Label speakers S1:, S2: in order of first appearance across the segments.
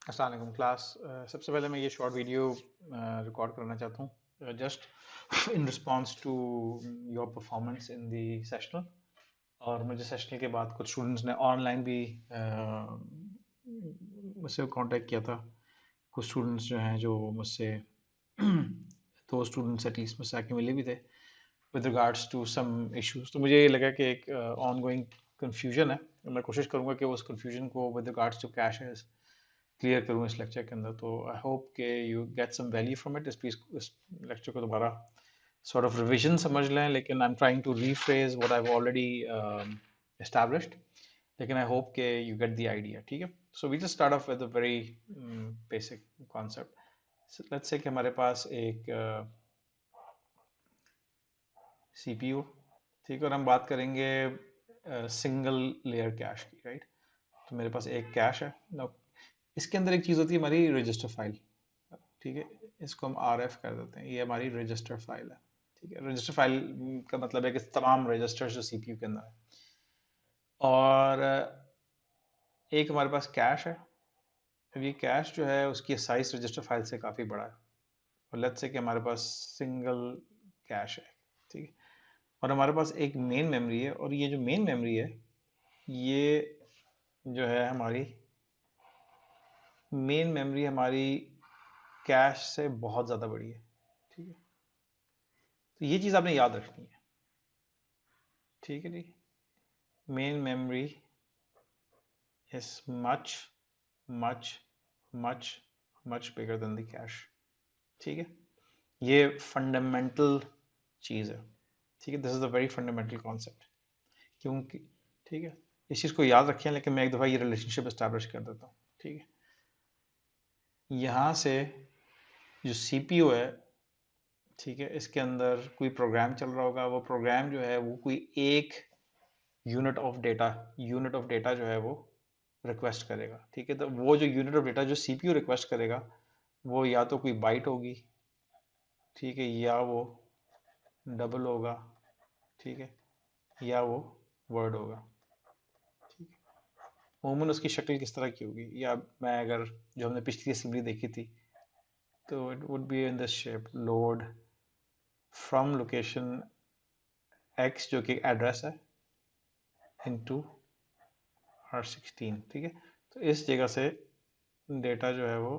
S1: अस्सलाम वालेकुम क्लास। सबसे पहले मैं ये शॉर्ट वीडियो रिकॉर्ड करना चाहता हूँ just in response to your performance in the sessional. और मुझे सेशनल के बाद कुछ स्टूडेंट्स ने ऑनलाइन भी मुझसे कांटेक्ट किया था। कुछ स्टूडेंट्स जो हैं जो मुझसे दो स्टूडेंट्स एटलीस्ट मुझसे आके मिले भी थे with regards to some issues. तो मुझे ये लगा कि एक ऑन गोइंग कन्फ्यूजन है। मैं कोशिश करूंगा कि उस कन्फ्यूजन को with regards to cache clear करूँ इस लेक्चर के अंदर। तो आई होप के you get some value from it. इस लेक्चर को दोबारा सॉर्ट ऑफ रिविजन समझ लें, लेकिन I am trying to rephrase what I have already established. लेकिन आई होप के यू गेट द आइडिया। ठीक है, so we just start off with a very basic concept. Let's say कि हमारे पास एक सीपीयू, ठीक है, और हम बात करेंगे सिंगल लेयर कैश की, राइट। तो मेरे पास एक कैश है ना। इसके अंदर एक चीज़ होती है हमारी रजिस्टर फाइल, ठीक है। इसको हम आर एफ कर देते हैं, ये हमारी रजिस्टर फाइल है। ठीक है, रजिस्टर फाइल का मतलब है कि तमाम रजिस्टर्स जो सीपीयू के अंदर है। और एक हमारे पास कैश है। अब ये कैश जो है उसकी साइज रजिस्टर फाइल से काफ़ी बड़ा है। और लेट्स से कि हमारे पास सिंगल कैश है, ठीक है। और हमारे पास एक मेन मेमोरी है, और ये जो मेन मेमोरी है ये जो है हमारी मेन मेमोरी हमारी कैश से बहुत ज़्यादा बड़ी है, ठीक है। तो ये चीज़ आपने याद रखनी है, ठीक है जी। Main memory is much much much much bigger than the cache, ठीक है। ये फंडामेंटल चीज़ है, ठीक है। This is a very fundamental concept. क्योंकि, ठीक है, इस चीज़ को याद रखें। लेकिन मैं एक दफ़ा ये रिलेशनशिप एस्टैब्लिश कर देता हूँ, ठीक है। यहाँ से जो सीपीयू है, ठीक है, इसके अंदर कोई प्रोग्राम चल रहा होगा। वो प्रोग्राम जो है वो कोई एक यूनिट ऑफ डेटा जो है वो रिक्वेस्ट करेगा, ठीक है। तो वो जो यूनिट ऑफ डेटा जो सीपीयू रिक्वेस्ट करेगा वो या तो कोई बाइट होगी, ठीक है, या वो डबल होगा, ठीक है, या वो वर्ड होगा, ठीक है। अमूमन उसकी शक्ल किस तरह की होगी, या मैं अगर जो हमने पिछली असेंबली देखी थी तो it would be in this shape, load from location x जो कि एड्रेस है इनटू R16, ठीक है। तो इस जगह से डेटा जो है वो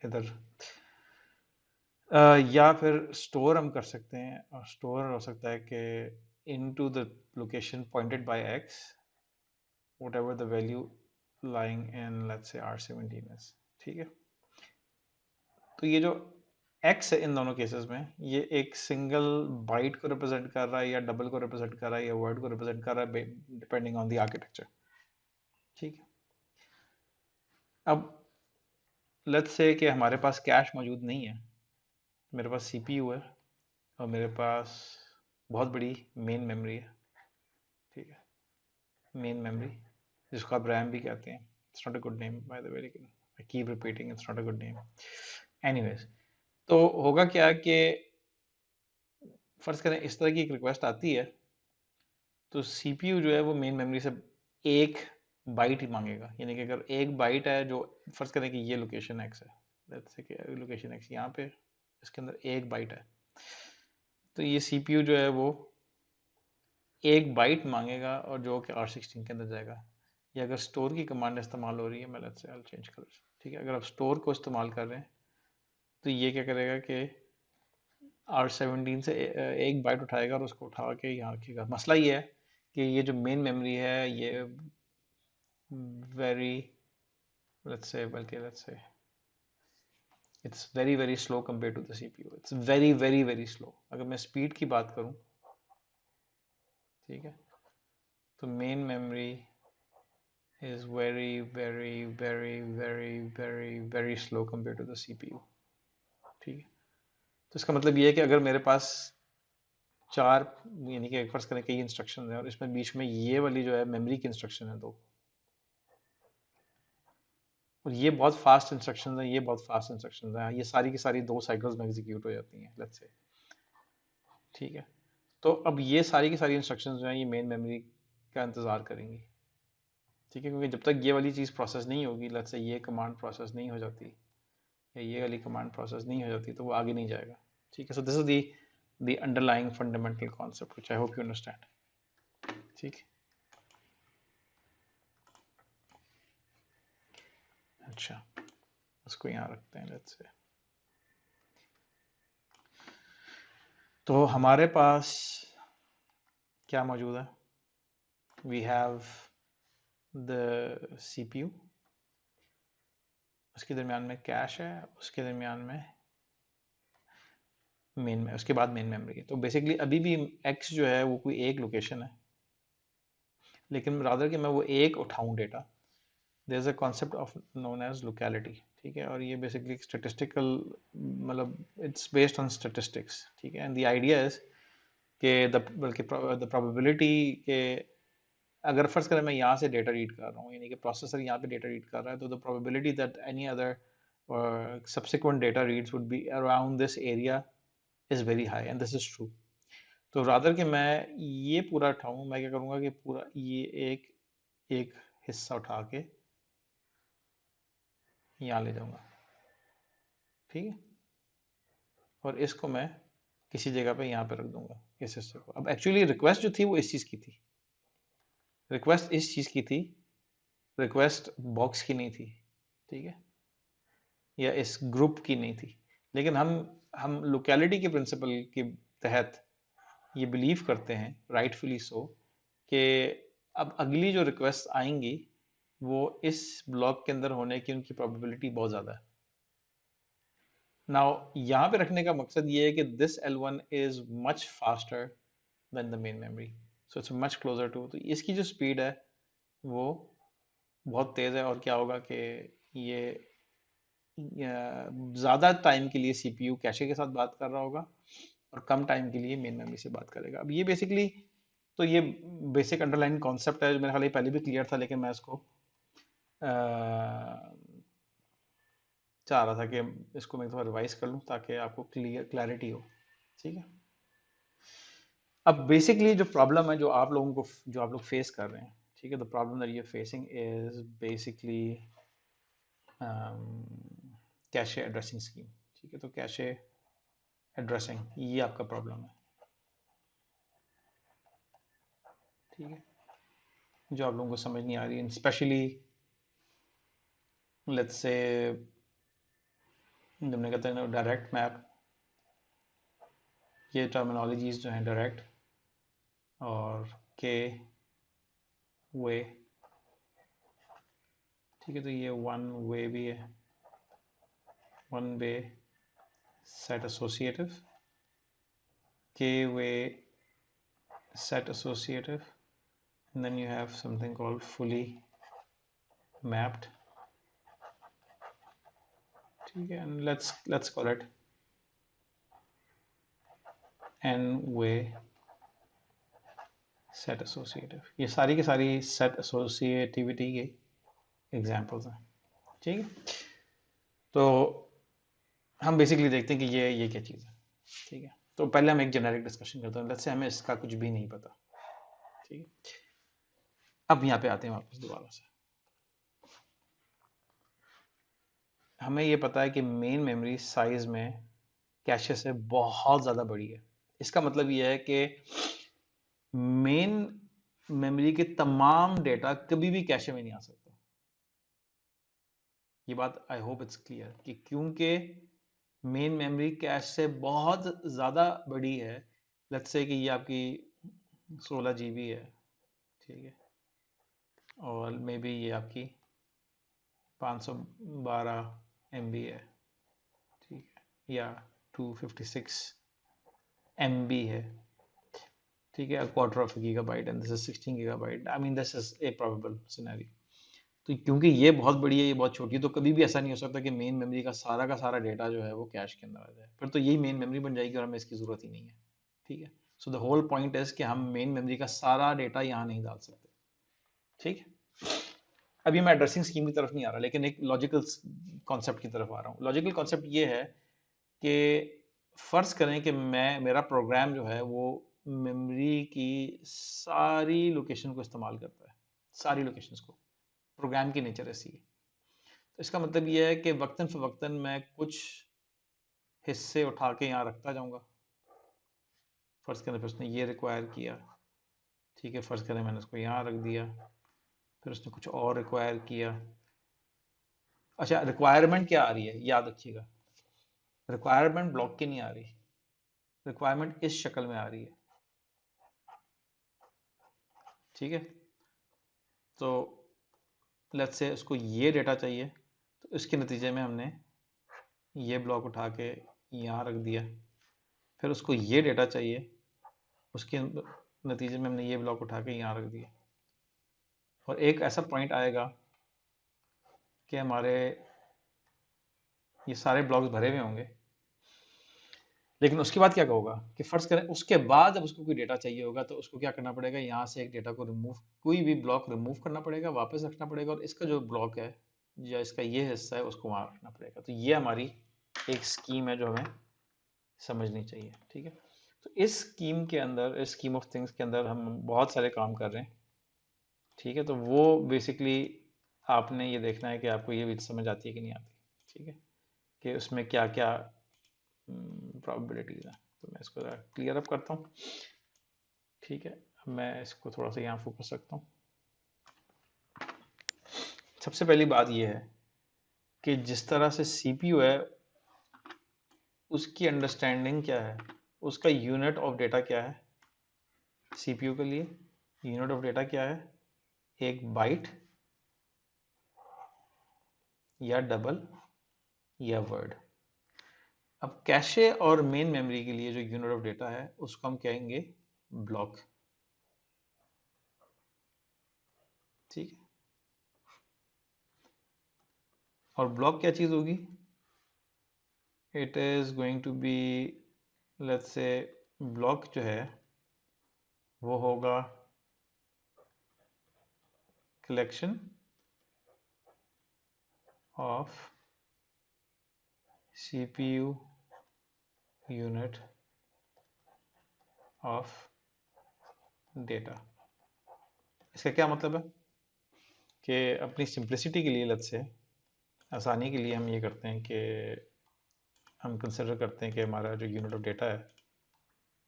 S1: इधर या फिर स्टोर हम कर सकते हैं। और स्टोर हो सकता है कि into the location pointed bye x whatever the value lying in let's say R17 is, ठीक है। तो ये जो x है इन दोनों केसेस में ये एक सिंगल बाइट को रिप्रेजेंट कर रहा है, या डबल को रिप्रेजेंट कर रहा है, या वर्ड को रिप्रेजेंट कर रहा है, डिपेंडिंग ऑन द आर्किटेक्चर, ठीक है। अब लेट्स से कि हमारे पास कैश मौजूद नहीं है, मेरे पास सीपीयू है और मेरे पास बहुत बड़ी मेन मेमोरी है, ठीक है। मेन मेमोरी जिसको आप रैम भी कहते हैं। It's not a good name by the way, लेकिन I keep repeating it's not a good name. Anyways, तो होगा क्या कि फर्ज करें इस तरह की एक रिक्वेस्ट आती है, तो सीपीयू जो है वो मेन मेमोरी से एक बाइट ही मांगेगा। यानी कि अगर एक बाइट है, जो फर्ज करें कि ये लोकेशन एक्स है, लेट्स से कि लोकेशन एक्स यहाँ पे, इसके अंदर एक बाइट है, तो ये सीपीयू जो है वो एक बाइट मांगेगा और जो कि R16 के अंदर जाएगा। या अगर स्टोर की कमांड इस्तेमाल हो रही है, मैं लेट्स से चेंज कलर, ठीक है, अगर आप स्टोर को इस्तेमाल कर रहे हैं तो ये क्या करेगा कि R17 से एक बाइट उठाएगा और उसको उठा के यहाँ रखेगा। मसला ये है कि ये जो मेन मेमोरी है ये very, let's say it's very very slow compare to the CPU. It's very very very slow. अगर मैं स्पीड की बात करूं, ठीक है, तो main memory is very very very very very very slow compared to the CPU, ठीक है। तो इसका मतलब ये है कि अगर मेरे पास चार, यानी कि फर्ज करें कई इंस्ट्रक्शन है और इसमें बीच में ये वाली जो है मेमोरी की इंस्ट्रक्शन है दो, और ये बहुत फास्ट इंस्ट्रक्शन है, ये बहुत फास्ट इंस्ट्रक्शन है, ये सारी की सारी 2 साइकिल्स में एग्जीक्यूट हो जाती हैं, लेट्स से, ठीक है। तो अब ये सारी की सारी इंस्ट्रक्शंस जो हैं ये मेन मेमोरी का इंतज़ार करेंगी, ठीक है, क्योंकि जब तक ये वाली चीज़ प्रोसेस नहीं होगी, लेट्स से ये कमांड प्रोसेस नहीं हो जाती या ये वाली कमांड प्रोसेस नहीं हो जाती, तो वो आगे नहीं जाएगा। ठीक है, so this is the underlying fundamental concept which I hope you understand. ठीक है, अच्छा, उसको यहाँ रखते हैं लेट्स से। तो हमारे पास क्या मौजूद है? वी हैव द CPU, उसके दरमियान में कैश है, उसके दरमियान में मेन में, उसके बाद मेन मेमोरी है। तो बेसिकली अभी भी x जो है वो कोई एक लोकेशन है, लेकिन रादर कि मैं वो एक उठाऊं data, there is a concept of known as locality. ठीक है, और ये बेसिकली स्टेटिस्टिकल, मतलब इट्स बेस्ड ऑन स्टेटिस्टिक्स। ठीक है, एंड द आइडिया इज कि बल्कि द प्रोबेबिलिटी के, अगर फर्ज करें मैं यहाँ से डेटा रीड कर रहा हूँ, यानी कि प्रोसेसर यहाँ पे डेटा रीड कर रहा है, तो the probability that any other subsequent data reads would be around this area is very high, and this is true. तो रादर कि मैं ये पूरा उठाऊँ, मैं क्या करूँगा कि पूरा ये एक एक हिस्सा उठा के यहाँ ले जाऊँगा। ठीक है, और इसको मैं किसी जगह पे यहाँ पे रख दूंगा, इस हिस्से को। अब एक्चुअली रिक्वेस्ट जो थी वो इस चीज़ की थी, रिक्वेस्ट इस चीज़ की थी, रिक्वेस्ट बॉक्स की नहीं थी। ठीक है, या इस ग्रुप की नहीं थी। लेकिन हम लोकेलिटी के प्रिंसिपल के तहत ये बिलीव करते हैं, राइटफुली सो, कि अब अगली जो रिक्वेस्ट आएंगी वो इस ब्लॉक के अंदर होने की उनकी प्रोबेबिलिटी बहुत ज़्यादा है। नाउ यहाँ पे रखने का मकसद ये है कि this L1 is much faster than the main memory, so it's much closer to, तो इसकी जो स्पीड है वो बहुत तेज़ है। और क्या होगा कि ये ज़्यादा टाइम के लिए CPU कैशे के साथ बात कर रहा होगा और कम टाइम के लिए मेन मेमोरी से बात करेगा। अब ये बेसिकली, तो ये बेसिक अंडरलाइन कॉन्सेप्ट है जो मेरे ख्याल पहले भी क्लियर था, लेकिन मैं इसको चाह रहा था कि इसको मैं थोड़ा रिवाइज कर लूँ ताकि आपको क्लैरिटी हो। ठीक है, अब बेसिकली जो प्रॉब्लम है जो आप लोगों को, जो आप लोग फेस कर रहे हैं, ठीक है, the problem that you are facing is basically cache addressing scheme. ठीक है, तो कैशे एड्रेसिंग ये आपका प्रॉब्लम है। ठीक है, जो आप लोगों को समझ नहीं आ रही है, स्पेशली लेट्स से हमने कहते हैं डायरेक्ट मैप, ये टर्मिनोलॉजीज जो हैं डायरेक्ट और के वे। ठीक है, तो ये वन वे भी है, one way set associative, k way set associative, and then you have something called fully mapped. ठीक है, and let's call it n way set associative। ये सारी की सारी set associativity के एग्जाम्पल्स हैं। ठीक है, तो हम बेसिकली देखते हैं कि ये क्या चीज़ है। ठीक है, तो पहले हम एक जेनेरिक डिस्कशन करते हैं, लेट्स से हमें इसका कुछ भी नहीं पता। ठीक है, अब यहाँ पे आते हैं वापस दोबारा से। हमें ये पता है कि मेन मेमोरी साइज में कैशे से बहुत ज़्यादा बड़ी है। इसका मतलब ये है कि मेन मेमोरी के तमाम डेटा कभी भी कैशे में नहीं आ सकता। ये बात आई होप इट्स क्लियर कि क्योंकि मेन मेमोरी कैश से बहुत ज़्यादा बड़ी है। लेट्स से कि ये आपकी 16 GB है। ठीक है, और मे बी ये आपकी 512 MB है। ठीक है, या 256 MB है। ठीक है, quarter of gigabyte and this is 16 gigabyte. I mean this is a probable scenario. तो क्योंकि ये बहुत बड़ी है, ये बहुत छोटी है, तो कभी भी ऐसा नहीं हो सकता कि मेन मेमोरी का सारा डेटा जो है वो कैश के अंदर आ जाए, फिर तो यही मेन मेमोरी बन जाएगी और हमें इसकी ज़रूरत ही नहीं है। ठीक है, so the whole point is कि हम मेन मेमोरी का सारा डेटा यहाँ नहीं डाल सकते। ठीक है, अभी मैं एड्रेसिंग स्कीम की तरफ नहीं आ रहा, लेकिन एक लॉजिकल कॉन्सेप्ट की तरफ आ रहा हूँ। लॉजिकल कॉन्सेप्ट ये है कि फ़र्ज़ करें कि मेरा प्रोग्राम जो है वो मेमोरी की सारी लोकेशन को इस्तेमाल करता है, सारी लोकेशंस को। प्रोग्राम की नेचर ऐसी है। तो इसका मतलब ये है कि वक्तन फ़वक्तन मैं कुछ हिस्से उठा के यहाँ रखता जाऊंगा। फर्ज करें फिर उसने ये रिक्वायर किया, ठीक है, फर्ज करें मैंने उसको यहाँ रख दिया, फिर उसने कुछ और रिक्वायर किया। अच्छा, रिक्वायरमेंट क्या आ रही है याद रखिएगा, रिक्वायरमेंट ब्लॉक की नहीं आ रही, रिक्वायरमेंट इस शक्ल में आ रही है, ठीक है। तो लेट्स से उसको ये डेटा चाहिए, तो इसके नतीजे में हमने ये ब्लॉक उठा के यहाँ रख दिया। फिर उसको ये डेटा चाहिए, उसके नतीजे में हमने ये ब्लॉक उठा के यहाँ रख दिया। और एक ऐसा पॉइंट आएगा कि हमारे ये सारे ब्लॉक्स भरे हुए होंगे, लेकिन उसके बाद क्या होगा कि फर्ज करें उसके बाद जब उसको कोई डेटा चाहिए होगा तो उसको क्या करना पड़ेगा, यहाँ से एक डेटा को रिमूव, कोई भी ब्लॉक रिमूव करना पड़ेगा, वापस रखना पड़ेगा, और इसका जो ब्लॉक है या इसका ये हिस्सा है उसको वहाँ रखना पड़ेगा। तो ये हमारी एक स्कीम है जो हमें समझनी चाहिए, ठीक है। तो इस स्कीम के अंदर, इस स्कीम ऑफ थिंग्स के अंदर हम बहुत सारे काम कर रहे हैं, ठीक है। तो वो बेसिकली आपने ये देखना है कि आपको ये भी समझ आती है कि नहीं आती, ठीक है, कि उसमें क्या क्या प्रोबेबिलिटीज है। तो मैं इसको क्लियर अप करता हूँ, ठीक है। अब मैं इसको थोड़ा सा यहाँ फोकस रखता हूँ। सबसे पहली बात ये है कि जिस तरह से सीपीयू है उसकी अंडरस्टैंडिंग क्या है, उसका यूनिट ऑफ डेटा क्या है। सीपीयू के लिए यूनिट ऑफ डेटा क्या है, एक बाइट या डबल या वर्ड। अब कैशे और मेन मेमोरी के लिए जो यूनिट ऑफ डेटा है उसको हम कहेंगे ब्लॉक, ठीक है। और ब्लॉक क्या चीज होगी, it is going to be, let's say block जो है वो होगा collection of CPU unit of data. इसका क्या मतलब है कि अपनी सिंप्लिसिटी के लिए, लेट्स से आसानी के लिए हम ये करते हैं कि हम कंसिडर करते हैं कि हमारा जो यूनिट ऑफ डेटा है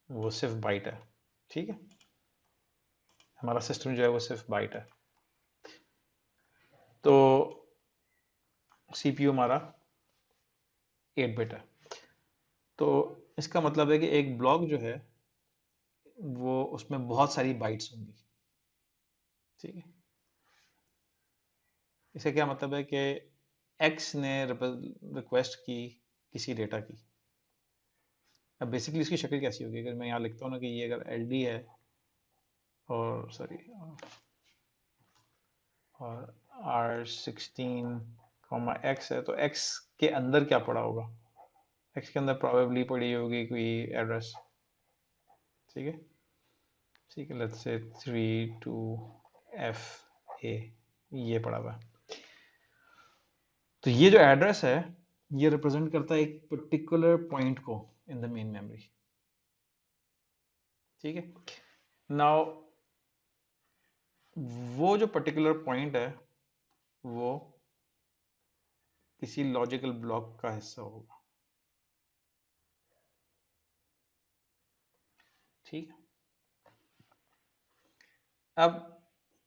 S1: वो सिर्फ बाइट है, ठीक है। हमारा सिस्टम जो है वो सिर्फ बाइट है। तो सीपीयू हमारा 8 बिट है। तो इसका मतलब है कि एक ब्लॉक जो है वो उसमें बहुत सारी बाइट्स होंगी, ठीक है। इसका क्या मतलब है कि एक्स ने रिक्वेस्ट की किसी डेटा की। अब बेसिकली इसकी शक्ल कैसी होगी, अगर मैं यहाँ लिखता हूँ ना कि ये अगर एल डी है और सॉरी और R16 एक्स है, तो एक्स के अंदर क्या पड़ा होगा, एक्स के अंदर प्रॉबेबली पड़ी होगी कोई एड्रेस, ठीक है, ठीक है। लेट्स से 32FA ये पड़ा हुआ है। तो ये जो एड्रेस है ये रिप्रेजेंट करता है एक पर्टिकुलर पॉइंट को इन द मेन मेमोरी, ठीक है। नाउ वो जो पर्टिकुलर पॉइंट है वो किसी लॉजिकल ब्लॉक का हिस्सा होगा, ठीक है। अब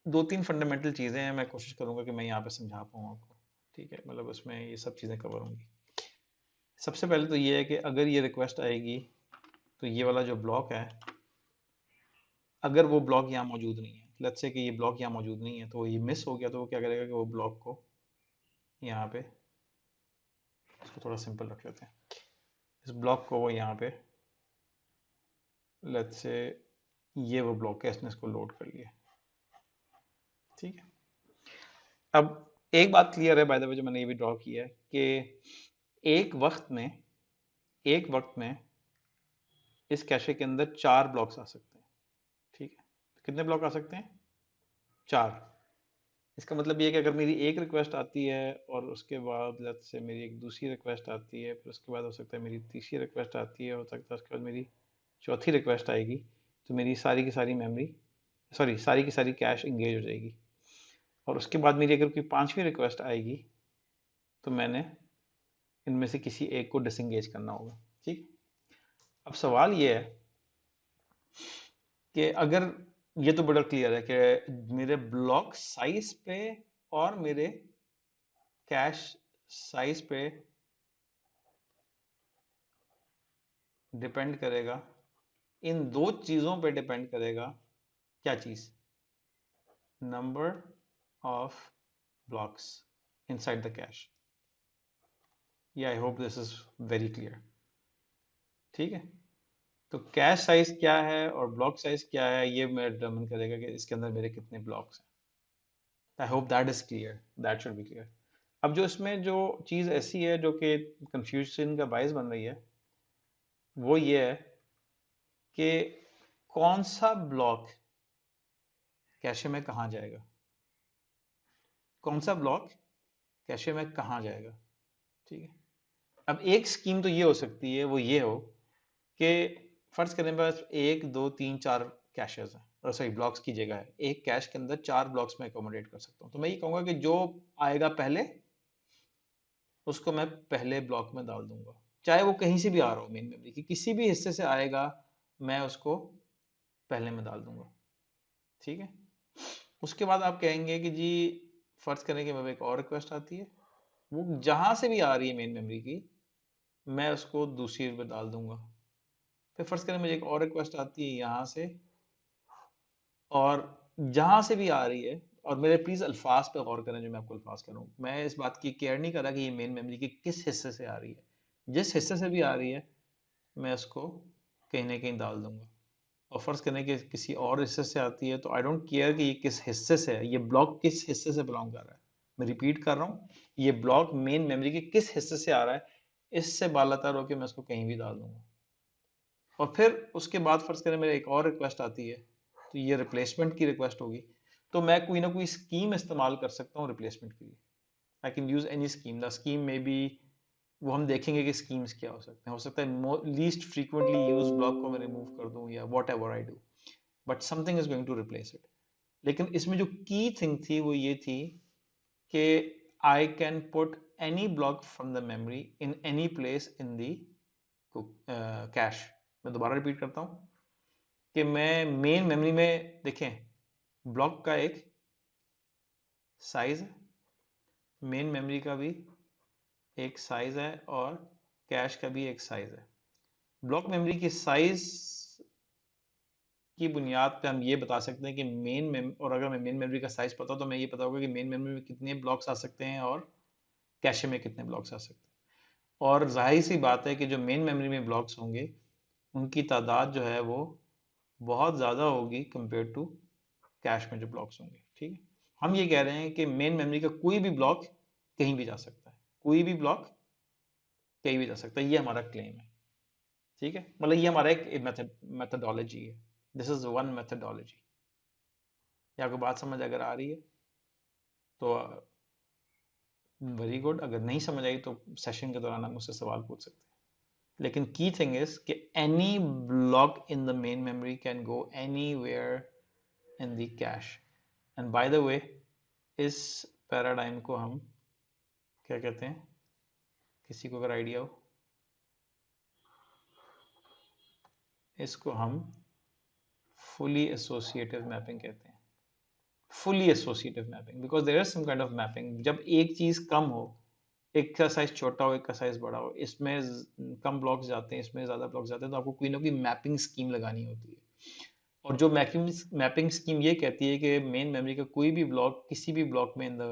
S1: दो तीन फंडामेंटल चीज़ें हैं, मैं कोशिश करूंगा कि मैं यहाँ पे समझा पाऊँ आपको, ठीक है, मतलब उसमें ये सब चीज़ें कवर होंगी। सबसे पहले तो ये है कि अगर ये रिक्वेस्ट आएगी तो ये वाला जो ब्लॉक है, अगर वो ब्लॉक यहाँ मौजूद नहीं है, लेट्स से कि ये ब्लॉक यहाँ मौजूद नहीं है, तो ये मिस हो गया, तो वो क्या करेगा कि वो ब्लॉक को यहाँ पे, इसको थोड़ा सिंपल रख लेते हैं, इस ब्लॉक को वो यहाँ पे, लेट्स से ये वो ब्लॉक है, इसने इसको लोड कर लिया, ठीक है। अब एक बात क्लियर है बाय द वे जो मैंने ये भी ड्रॉ किया है कि एक वक्त में, एक वक्त में इस कैशे के अंदर 4 ब्लॉक्स आ सकते हैं, ठीक है। कितने ब्लॉक आ सकते हैं, 4। इसका मतलब ये है कि अगर मेरी एक रिक्वेस्ट आती है और उसके बाद लेट्स से मेरी एक दूसरी रिक्वेस्ट आती है, फिर उसके बाद हो सकता है मेरी तीसरी रिक्वेस्ट आती है, हो सकता है उसके बाद मेरी चौथी रिक्वेस्ट आएगी, तो मेरी सारी की सारी मेमोरी, सॉरी सारी की सारी कैश इंगेज हो जाएगी। और उसके बाद मेरी अगर कोई पांचवी रिक्वेस्ट आएगी तो मैंने इनमें से किसी एक को डिसंगेज करना होगा। ठीक। अब सवाल ये है कि अगर ये तो बड़ा क्लियर है कि मेरे ब्लॉक साइज पे और मेरे कैश साइज पे डिपेंड करेगा, इन दो चीजों पे डिपेंड करेगा, क्या चीज? Number of blocks inside the cache. या I hope this is very clear. ठीक है। तो कैश साइज क्या है और ब्लॉक साइज क्या है, ये मैं डिटरमिन करेगा कि इसके अंदर मेरे कितने ब्लॉक्स हैं। आई hope that is clear, that should be clear. अब जो इसमें जो चीज ऐसी है जो कि कंफ्यूजन का बायस बन रही है, वो ये है कि कौन सा ब्लॉक कैशे में कहाँ जाएगा, कौन सा ब्लॉक कैशे में कहाँ जाएगा। ठीक है। अब एक स्कीम तो ये हो सकती है, वो ये हो कि फर्ज करें मेरे पास एक दो तीन चार कैशेस हैं, और सॉरी ब्लॉक्स की जगह है, एक कैश के अंदर चार ब्लॉक्स में अकोमोडेट कर सकता हूँ। तो मैं ये कहूँगा कि जो आएगा पहले उसको मैं पहले ब्लॉक में डाल दूंगा, चाहे वो कहीं से भी आ रहा हो, मेन मेमोरी की किसी भी हिस्से से आएगा, मैं उसको पहले में डाल दूंगा। ठीक है। उसके बाद आप कहेंगे कि जी फर्ज करें कि मेरे एक और रिक्वेस्ट आती है, वो जहां से भी आ रही है मेन मेमोरी की, मैं उसको दूसरी में डाल दूंगा। फिर फर्ज करें मुझे एक और रिक्वेस्ट आती है यहाँ से, और जहां से भी आ रही है, और मेरे प्लीज अल्फाज पे गौर करें जो मैं आपको अल्फाज कर रहा हूँ, मैं इस बात की केयर नहीं कर रहा कि ये मेन मेमोरी के किस हिस्से से आ रही है, जिस हिस्से से भी आ रही है मैं उसको कहीं ना कहीं डाल दूंगा। और फर्ज करें कि किसी और हिस्से से आती है, तो आई डोंट केयर कि ये किस हिस्से से है, ये ब्लॉक किस हिस्से से बिलोंग कर रहा है। मैं रिपीट कर रहा हूँ, ये ब्लॉक मेन मेमोरी के किस हिस्से से आ रहा है, इससे बालातर होकर मैं उसको कहीं भी डाल दूंगा। और फिर उसके बाद फर्ज करें मेरे एक और रिक्वेस्ट आती है, तो ये रिप्लेसमेंट की रिक्वेस्ट होगी, तो मैं कोई ना कोई स्कीम इस्तेमाल कर सकता हूँ रिप्लेसमेंट के लिए। I can use any scheme, the scheme में बी, वो हम देखेंगे कि स्कीम्स क्या हो सकता है लीस्ट फ्रीक्वेंटली यूज ब्लॉक को मैं रिमूव कर दूं या whatever I do, but something is going to replace it. लेकिन इसमें जो की थिंग थी वो ये थी कि I can put any block from the memory in any place in the cash. मैं दोबारा रिपीट करता हूँ कि मैं मेन मेमोरी में, देखें, ब्लॉक का एक साइज है, मेन मेमोरी का भी एक साइज है, और कैश का भी एक साइज है। ब्लॉक मेमोरी की साइज की बुनियाद पे हम ये बता सकते हैं कि और अगर मैं मेन मेमोरी का साइज पता हो तो मैं ये पता होगा कि मेन मेमोरी में कितने ब्लॉक्स आ सकते हैं और कैशे में कितने ब्लॉक्स आ सकते हैं। और जाहिर सी बात है कि जो मेन मेमोरी में ब्लॉक्स होंगे उनकी तादाद जो है वो बहुत ज़्यादा होगी कंपेयर टू कैश में जो ब्लॉक्स होंगे। ठीक है। हम ये कह रहे हैं कि मेन मेमोरी का कोई भी ब्लॉक कहीं भी जा सकता है, कोई भी ब्लॉक कहीं भी जा सकता है, ये हमारा क्लेम है। ठीक है। मतलब ये हमारा एक मेथडोलॉजी है, दिस इज वन मेथडोलॉजी। ये आपको बात समझ अगर आ रही है तो वेरी गुड, अगर नहीं समझ आई तो सेशन के दौरान आप मुझसे सवाल पूछ सकते हैं। लेकिन की थिंग इज कि any block in the main memory can go anywhere in the cash. And bye the वे, इस पैराडाइम को हम क्या कहते हैं, किसी को अगर आइडिया हो, इसको हम फुली एसोसिएटिव मैपिंग कहते हैं। Fully associative mapping, because there is some kind of mapping. जब एक चीज कम हो, एक का साइज छोटा हो, एक का साइज बड़ा हो, इसमें कम ब्लॉक्स जाते हैं, इसमें ज्यादा ब्लॉक्स जाते हैं, तो आपको कोई ना कोई मैपिंग स्कीम लगानी होती है। और जो मैपिंग मैपिंग स्कीम ये कहती है कि मेन मेमोरी का कोई भी ब्लॉक किसी भी ब्लॉक में इन द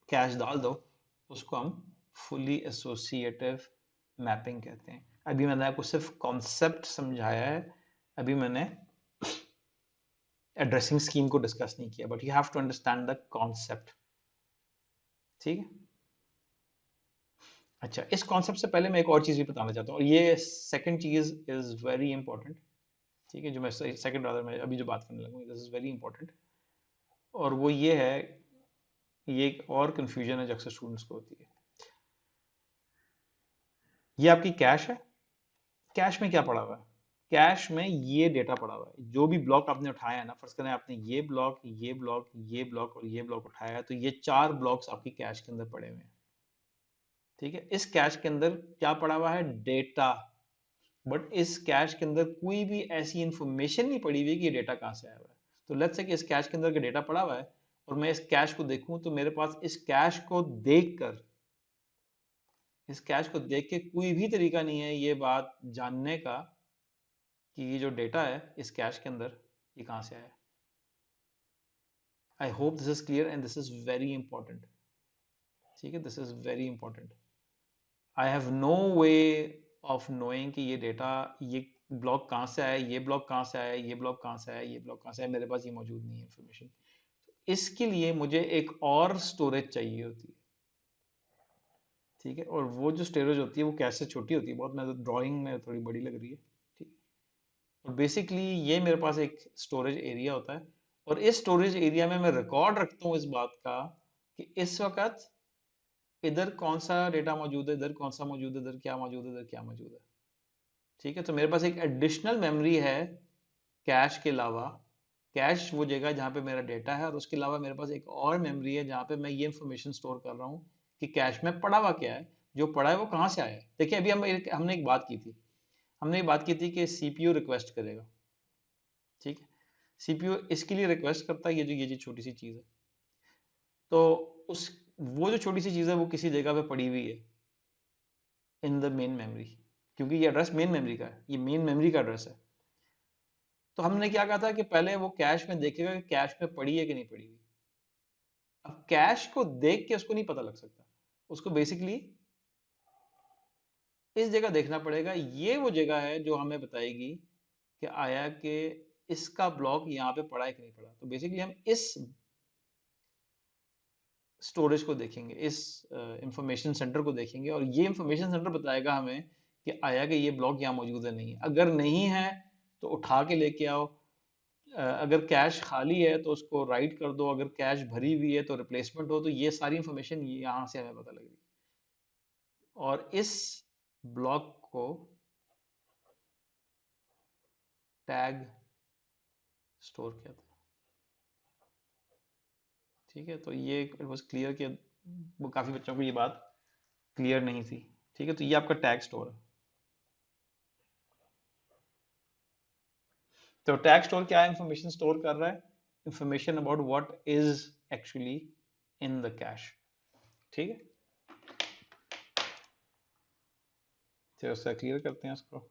S1: कैश डाल दो, उसको हम फुली एसोसिएटिव मैपिंग कहते हैं। अभी मैंने आपको सिर्फ कॉन्सेप्ट समझाया है, अभी मैंने एड्रेसिंग स्कीम को डिस्कस नहीं किया, but you have to understand the concept. ठीक है। अच्छा, इस कॉन्सेप्ट से पहले मैं एक और चीज भी बताना चाहता हूँ, और ये सेकंड चीज इज वेरी इंपॉर्टेंट। ठीक है। जो मैं सेकंड रादर मैं अभी जो बात करने लगूँ, दिस इज वेरी इंपॉर्टेंट। और वो ये है, ये एक और कंफ्यूजन है जो अक्सर स्टूडेंट्स को होती है। ये आपकी कैश है, कैश में क्या पड़ा हुआ है? कैश में ये डेटा पड़ा हुआ है, जो भी ब्लॉक आपने उठाया है ना, फर्ज करें आपने ये ब्लॉक, ये ब्लॉक, ये ब्लॉक और ये ब्लॉक उठाया है, तो ये 4 ब्लॉक्स आपकी कैश के अंदर पड़े हुए हैं। ठीक है, इस कैश के अंदर क्या पड़ा हुआ है? डेटा। बट इस कैश के अंदर कोई भी ऐसी इंफॉर्मेशन नहीं पड़ी हुई कि ये डेटा कहाँ से आया हुआ है। तो लेट्स से कि इस कैश के अंदर का डेटा पड़ा हुआ है और मैं इस कैश को देखूं, तो मेरे पास इस कैश को देखकर, इस कैश को देख के कोई भी तरीका नहीं है ये बात जानने का कि ये जो डेटा है इस कैश के अंदर, ये कहाँ से आया। I hope this is clear and this is very important. ठीक है, this is very important. I have no way of knowing कि ये डेटा, ये ब्लॉक कहाँ से आया, ये ब्लॉक कहाँ से आया, ये ब्लॉक कहाँ से आया, ये ब्लॉक कहाँ से आया, मेरे पास ये मौजूद नहीं है इंफॉर्मेशन। इसके लिए मुझे एक और स्टोरेज चाहिए होती है। ठीक है, और वो जो स्टोरेज होती है वो कैसे छोटी होती है बहुत, मैं ड्राइंग में थोड़ी बड़ी लग रही है। ठीक, और बेसिकली ये मेरे पास एक स्टोरेज एरिया होता है, और इस स्टोरेज एरिया में मैं रिकॉर्ड रखता हूँ इस बात का कि इस वक्त इधर कौन सा डेटा मौजूद है, इधर कौन सा मौजूद है, इधर क्या मौजूद है, इधर क्या मौजूद है। ठीक है, तो मेरे पास एक एडिशनल मेमोरी है कैश के अलावा। कैश वो जगह जहाँ पे मेरा डेटा है, और उसके अलावा मेरे पास एक और मेमोरी है जहाँ पे मैं ये इंफॉर्मेशन स्टोर कर रहा हूँ कि कैश में पड़ा हुआ क्या है, जो पड़ा है वो कहाँ से आया है। देखिए अभी हमने एक बात की थी, हमने एक बात की थी कि सीपीयू रिक्वेस्ट करेगा। ठीक है, सीपीयू इसके लिए रिक्वेस्ट करता है ये जो छोटी सी चीज़ है, तो उस वो जो छोटी सी चीज़ है वो किसी जगह पे पड़ी हुई है इन द मेन मेमोरी, क्योंकि ये एड्रेस मेन मेमोरी का है, ये मेन मेमोरी का एड्रेस है। तो हमने क्या कहा था कि पहले वो कैश में देखेगा कि कैश में पड़ी है कि नहीं पड़ी हुई। अब कैश को देख के उसको नहीं पता लग सकता, उसको बेसिकली इस जगह देखना पड़ेगा। ये वो जगह है जो हमें बताएगी कि आया कि इसका ब्लॉक यहाँ पे पड़ा है कि नहीं पड़ा। तो बेसिकली हम इस स्टोरेज को देखेंगे, इस इंफॉर्मेशन सेंटर को देखेंगे, और ये इंफॉर्मेशन सेंटर बताएगा हमें कि आया कि ये ब्लॉक यहाँ मौजूद है नहीं है। अगर नहीं है तो उठा के लेके आओ, अगर कैश खाली है तो उसको राइट कर दो, अगर कैश भरी हुई है तो रिप्लेसमेंट हो। तो ये सारी इंफॉर्मेशन यहाँ से हमें पता लग रही है, और इस ब्लॉक को टैग स्टोर कहते हैं। ठीक है, तो ये इट वाज क्लियर कि वो काफी बच्चों को ये बात क्लियर नहीं थी। ठीक है, तो ये आपका टैग स्टोर है। तो टैग स्टोर क्या है? इंफॉर्मेशन स्टोर कर रहा है, information about what is actually in the cash. ठीक है, तो उससे क्लियर करते हैं उसको।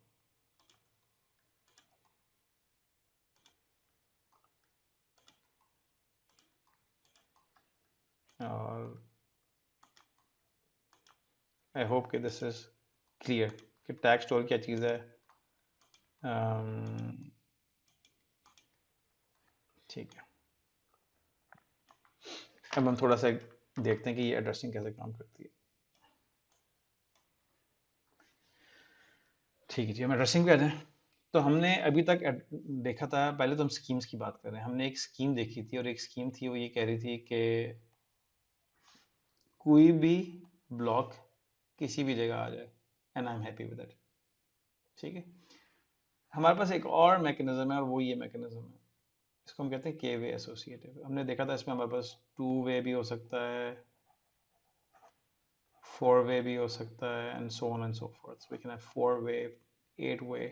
S1: और आई होप कि दिस इज क्लियर कि टैग स्टोर क्या चीज़ है। ठीक है, अब हम थोड़ा सा देखते हैं कि ये एड्रेसिंग कैसे काम करती है। ठीक है जी, हम एड्रेसिंग पे आ जाएं। तो हमने अभी तक देखा था, पहले तो हम स्कीम्स की बात कर रहे हैं। हमने एक स्कीम देखी थी, और एक स्कीम थी वो ये कह रही थी कि कोई भी ब्लॉक किसी भी जगह आ जाए and I am happy with it. ठीक है, हमारे पास एक और मैकेनिज्म है, और वो ये मैकेनिज्म है, इसको हम कहते हैं के वे एसोसिएटिव। हमने देखा था इसमें हमारे पास 2 वे भी हो सकता है, 4 वे भी हो सकता है, and so on and so forth. We can have 4 way, 8 way,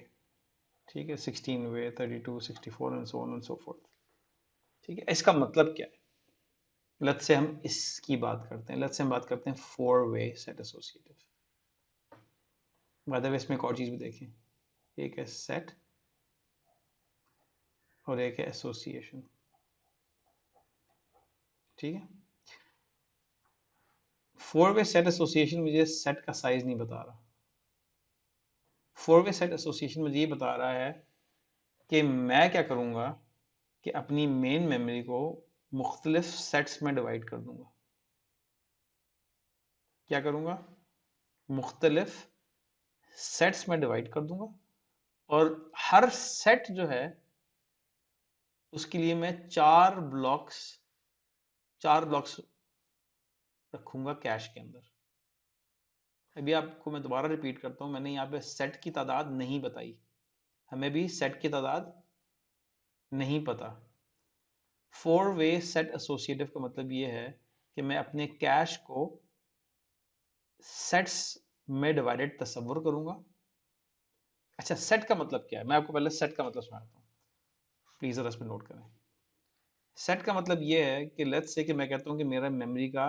S1: ठीक है, 16 way, 32, 64 and so on and so forth. ठीक है, इसका मतलब क्या है? लेट्स से हम इसकी बात करते हैं, लेट्स से हम बात करते हैं 4 way set associative. By the way इसमें एक और चीज भी देखें, एक है सेट और एक है एसोसिएशन। ठीक है, 4 वे सेट एसोसिएशन मुझे सेट का साइज नहीं बता रहा। 4 वे सेट एसोसिएशन मुझे ये बता रहा है कि मैं क्या करूंगा कि अपनी मेन मेमोरी को मुख्तलिफ सेट्स में डिवाइड कर दूंगा। क्या करूंगा? मुख्तलिफ सेट्स में डिवाइड कर दूंगा, और हर सेट जो है उसके लिए मैं 4 ब्लॉक्स रखूंगा कैश के अंदर। अभी आपको मैं दोबारा रिपीट करता हूं, मैंने यहाँ पे सेट की तादाद नहीं बताई, हमें भी सेट की तादाद नहीं पता। 4-वे सेट एसोसिएटिव का मतलब ये है कि मैं अपने कैश को सेट्स में डिवाइडेड तस्वुर करूंगा। अच्छा, सेट का मतलब क्या है, मैं आपको पहले सेट का मतलब सुनाता हूँ, प्लीज जरा इस पर नोट करें। सेट का मतलब ये है कि लेट्स से कि मैं कहता हूँ कि मेरा मेमोरी का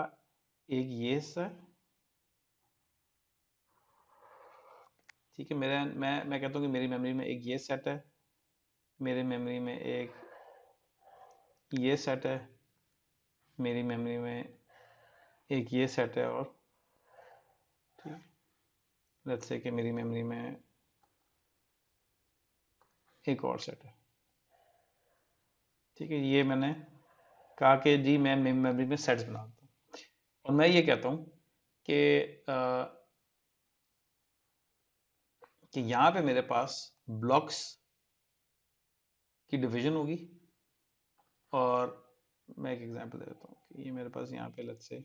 S1: एक ये हिस्सा है, ठीक है, मैं कहता हूँ कि मेरी मेमोरी में एक ये सेट है, मेरी मेमोरी में एक ये सेट है, मेरी मेमोरी में एक ये सेट है, और ठीक, लेट्स से कि मेरी मेमोरी में एक और सेट है। ठीक है, ये मैंने कहा कि जी मैं मेमोरी में सेट्स बनाता हूँ, और मैं ये कहता हूँ कि यहाँ पे मेरे पास ब्लॉक्स की डिवीजन होगी, और मैं एक एग्जांपल दे देता हूँ कि ये मेरे पास यहाँ पे लेट्स से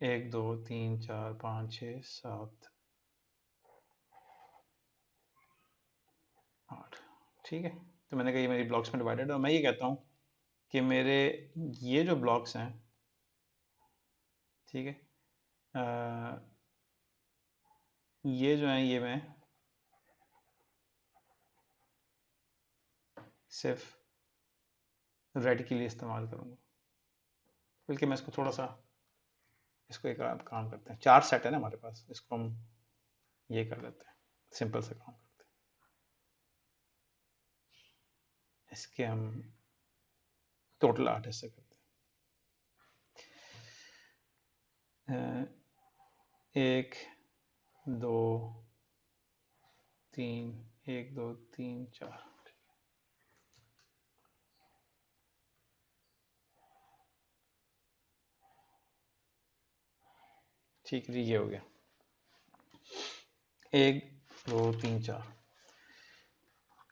S1: एक, दो, तीन, चार, पाँच, छः, सात, आठ, ठीक है। तो मैंने कहा ये मेरी ब्लॉक्स में डिवाइडेड है, और मैं ये कहता हूँ कि मेरे ये जो ब्लॉक्स हैं, ठीक है, ये जो हैं ये मैं सिर्फ रेड के लिए इस्तेमाल करूँगा। बल्कि मैं इसको थोड़ा सा, इसको एक काम करते हैं, 4 सेट है ना हमारे पास, इसको हम ये कर लेते हैं, सिंपल से काम करते हैं, इसके हम टोटल 8 हिस्से करते हैं। एक, दो, तीन, एक, दो, तीन, चार, ठीक है जी, ये हो गया, एक, दो, तीन, चार।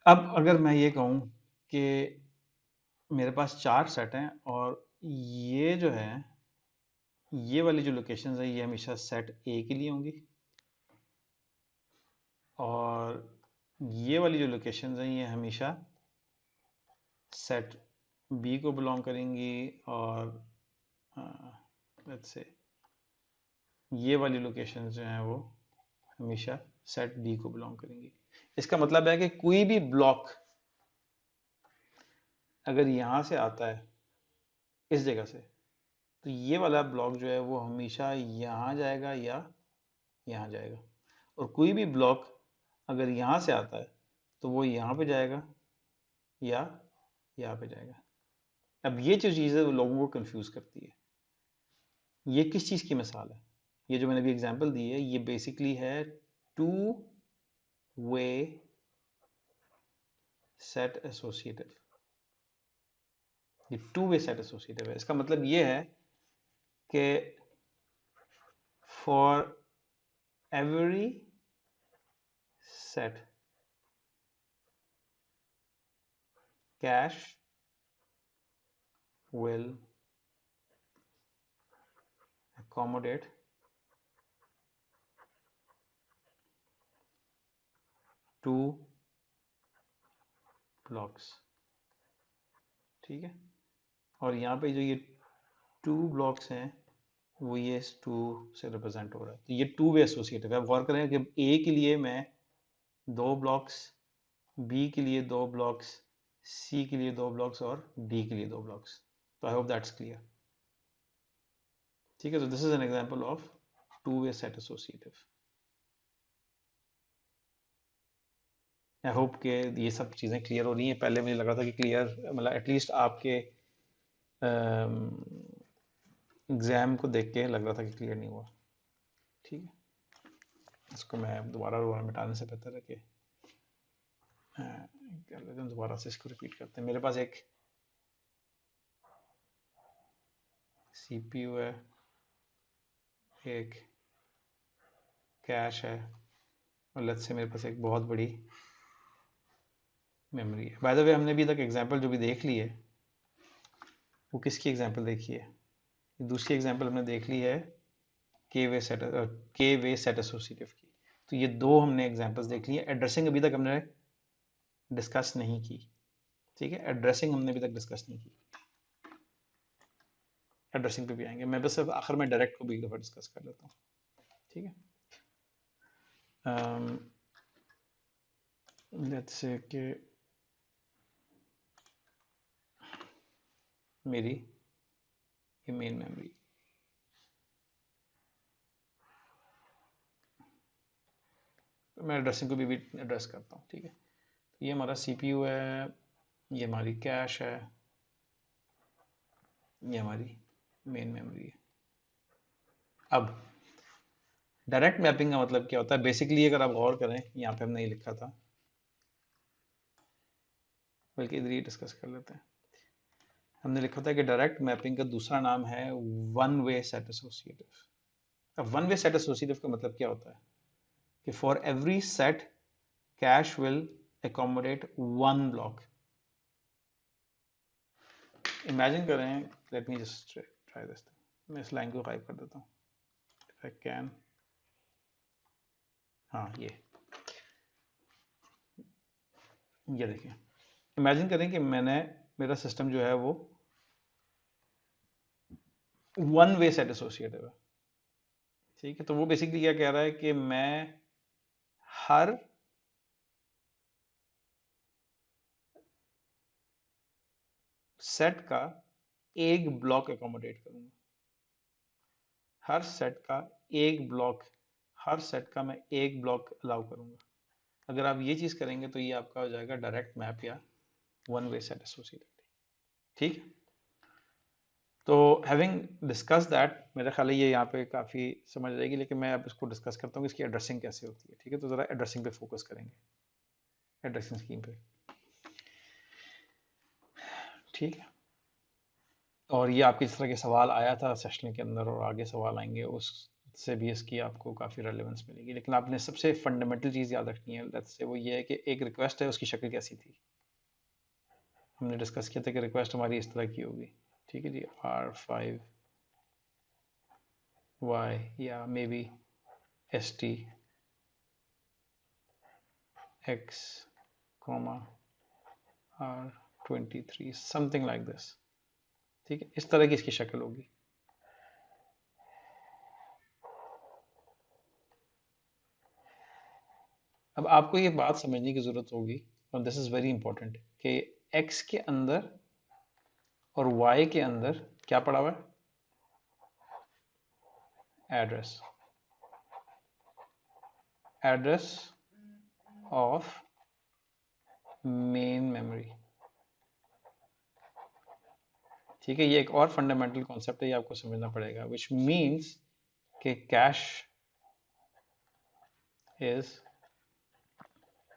S1: अब अगर मैं ये कहूँ कि मेरे पास 4 सेट हैं, और ये जो है, ये वाली जो लोकेशंस है ये हमेशा सेट ए के लिए होंगी, और ये वाली जो लोकेशंस हैं ये हमेशा सेट बी को बिलोंग करेंगी, और लेट्स से ये वाली लोकेशंस जो हैं वो हमेशा सेट डी को बिलोंग करेंगी। इसका मतलब है कि कोई भी ब्लॉक अगर यहां से आता है इस जगह से, तो ये वाला ब्लॉक जो है वो हमेशा यहाँ जाएगा या यहाँ जाएगा, और कोई भी ब्लॉक अगर यहाँ से आता है तो वो यहाँ पे जाएगा या यहाँ पे जाएगा। अब ये जो चीज़ है वो लोगों को कंफ्यूज करती है। ये किस चीज़ की मिसाल है, ये जो मैंने अभी एग्जांपल दी है ये बेसिकली है टू वे सेट एसोसिएटिव। ये टू वे सेट एसोसिएटिव है, इसका मतलब ये है कि for every set cash will accommodate two blocks, ठीक है। और यहाँ पे जो ये 2 ब्लॉक्स हैं वो ये 2 से रिप्रेजेंट हो रहा है, तो ये टू वे एसोसिएटिव है। गौर करें कि ए के लिए मैं 2 ब्लॉक्स, बी के लिए 2 ब्लॉक्स, सी के लिए 2 ब्लॉक्स, और डी के लिए 2 ब्लॉक्स। तो आई होप दैट्स क्लियर, ठीक है। तो this is an example of to way set associative. I hope कि ये सब चीज़ें क्लियर हो रही हैं। पहले मुझे लगा था कि क्लियर, मतलब एटलीस्ट आपके एग्ज़ाम को देख के लग रहा था कि क्लियर नहीं हुआ, ठीक है। इसको मैं दोबारा दोबारा मिटाने से बेहतर है कि कर लेते हैं, दोबारा से इसको रिपीट करते हैं। मेरे पास एक सीपीयू है, एक कैश है, और लेट्स से मेरे पास एक बहुत बड़ी मेमोरी है। बाय द वे हमने अभी तक एग्जांपल जो भी देख ली है वो किसकी एग्जांपल देखी है? दूसरी एग्जांपल हमने देख ली है के वे सेट एसोसिएटिव की। तो ये दो हमने एग्जांपल्स देख ली है। एड्रेसिंग अभी तक हमने डिस्कस नहीं की, ठीक है, एड्रेसिंग हमने अभी तक डिस्कस नहीं की, एड्रेसिंग पे भी आएंगे। मैं बस अब आखिर में डायरेक्ट को भी एक दफ़ा डिस्कस कर लेता हूँ, ठीक है। लेट्स से कि मेरी ये मेन मेमोरी, तो मैं एड्रेसिंग को भी एड्रेस करता हूँ, ठीक है। ये हमारा सीपीयू है, ये हमारी कैश है, ये हमारी मेन मेमोरी है। अब डायरेक्ट मैपिंग का मतलब क्या होता है? बेसिकली अगर आप गौर करें, यहाँ पे हमने ये लिखा था, बल्कि इधर ही डिस्कस कर लेते हैं। हमने लिखा था कि डायरेक्ट मैपिंग का दूसरा नाम है वन वे सेट एसोसिएटिव। अब वन वे सेट एसोसिएटिव का मतलब क्या होता है कि for every set cache will accommodate one block. Imagine करें, let me just try this, मैं इस लाइन को गायब कर देता हूँ, इफ आई कैन। हाँ, ये देखिए, इमेजिन करें कि मेरा सिस्टम जो है वो वन वे सेट एसोसिएटिव है, ठीक है। तो वो बेसिकली क्या कह रहा है कि मैं हर सेट का एक ब्लॉक एकोमोडेट करूंगा, हर सेट का एक ब्लॉक, हर सेट का मैं एक ब्लॉक अलाउ करूंगा। अगर आप ये चीज करेंगे तो ये आपका हो जाएगा डायरेक्ट मैप या वन वे सेट एसोसिएटिव, ठीक है। तो हैविंग डिस्कस दैट, मेरा ख्याल है ये यहाँ पे काफ़ी समझ आएगी, लेकिन मैं अब इसको डिस्कस करता हूँ कि इसकी एड्रेसिंग कैसे होती है, ठीक है। तो ज़रा एड्रेसिंग पे फोकस करेंगे, एड्रेसिंग स्कीम पे, ठीक है। और ये आपके जिस तरह के सवाल आया था सेशन के अंदर और आगे सवाल आएंगे, उससे भी इसकी आपको काफ़ी रेलेवेंस मिलेगी। लेकिन आपने सबसे फंडामेंटल चीज़ याद रखनी है, लेट्स से वो ये है कि एक रिक्वेस्ट है, उसकी शक्ल कैसी थी। हमने डिस्कस किया था कि रिक्वेस्ट हमारी इस तरह की होगी, ठीक है जी, R5 Y या may be ST X, R23, something like this, ठीक है। इस तरह की इसकी शक्ल होगी। अब आपको ये बात समझने की जरूरत होगी, और दिस इज वेरी इंपॉर्टेंट, कि x के अंदर और y के अंदर क्या पड़ा हुआ है? Address, address of main memory, ठीक है। ये एक और फंडामेंटल कॉन्सेप्ट है, ये आपको समझना पड़ेगा, विच मीन्स कि cache is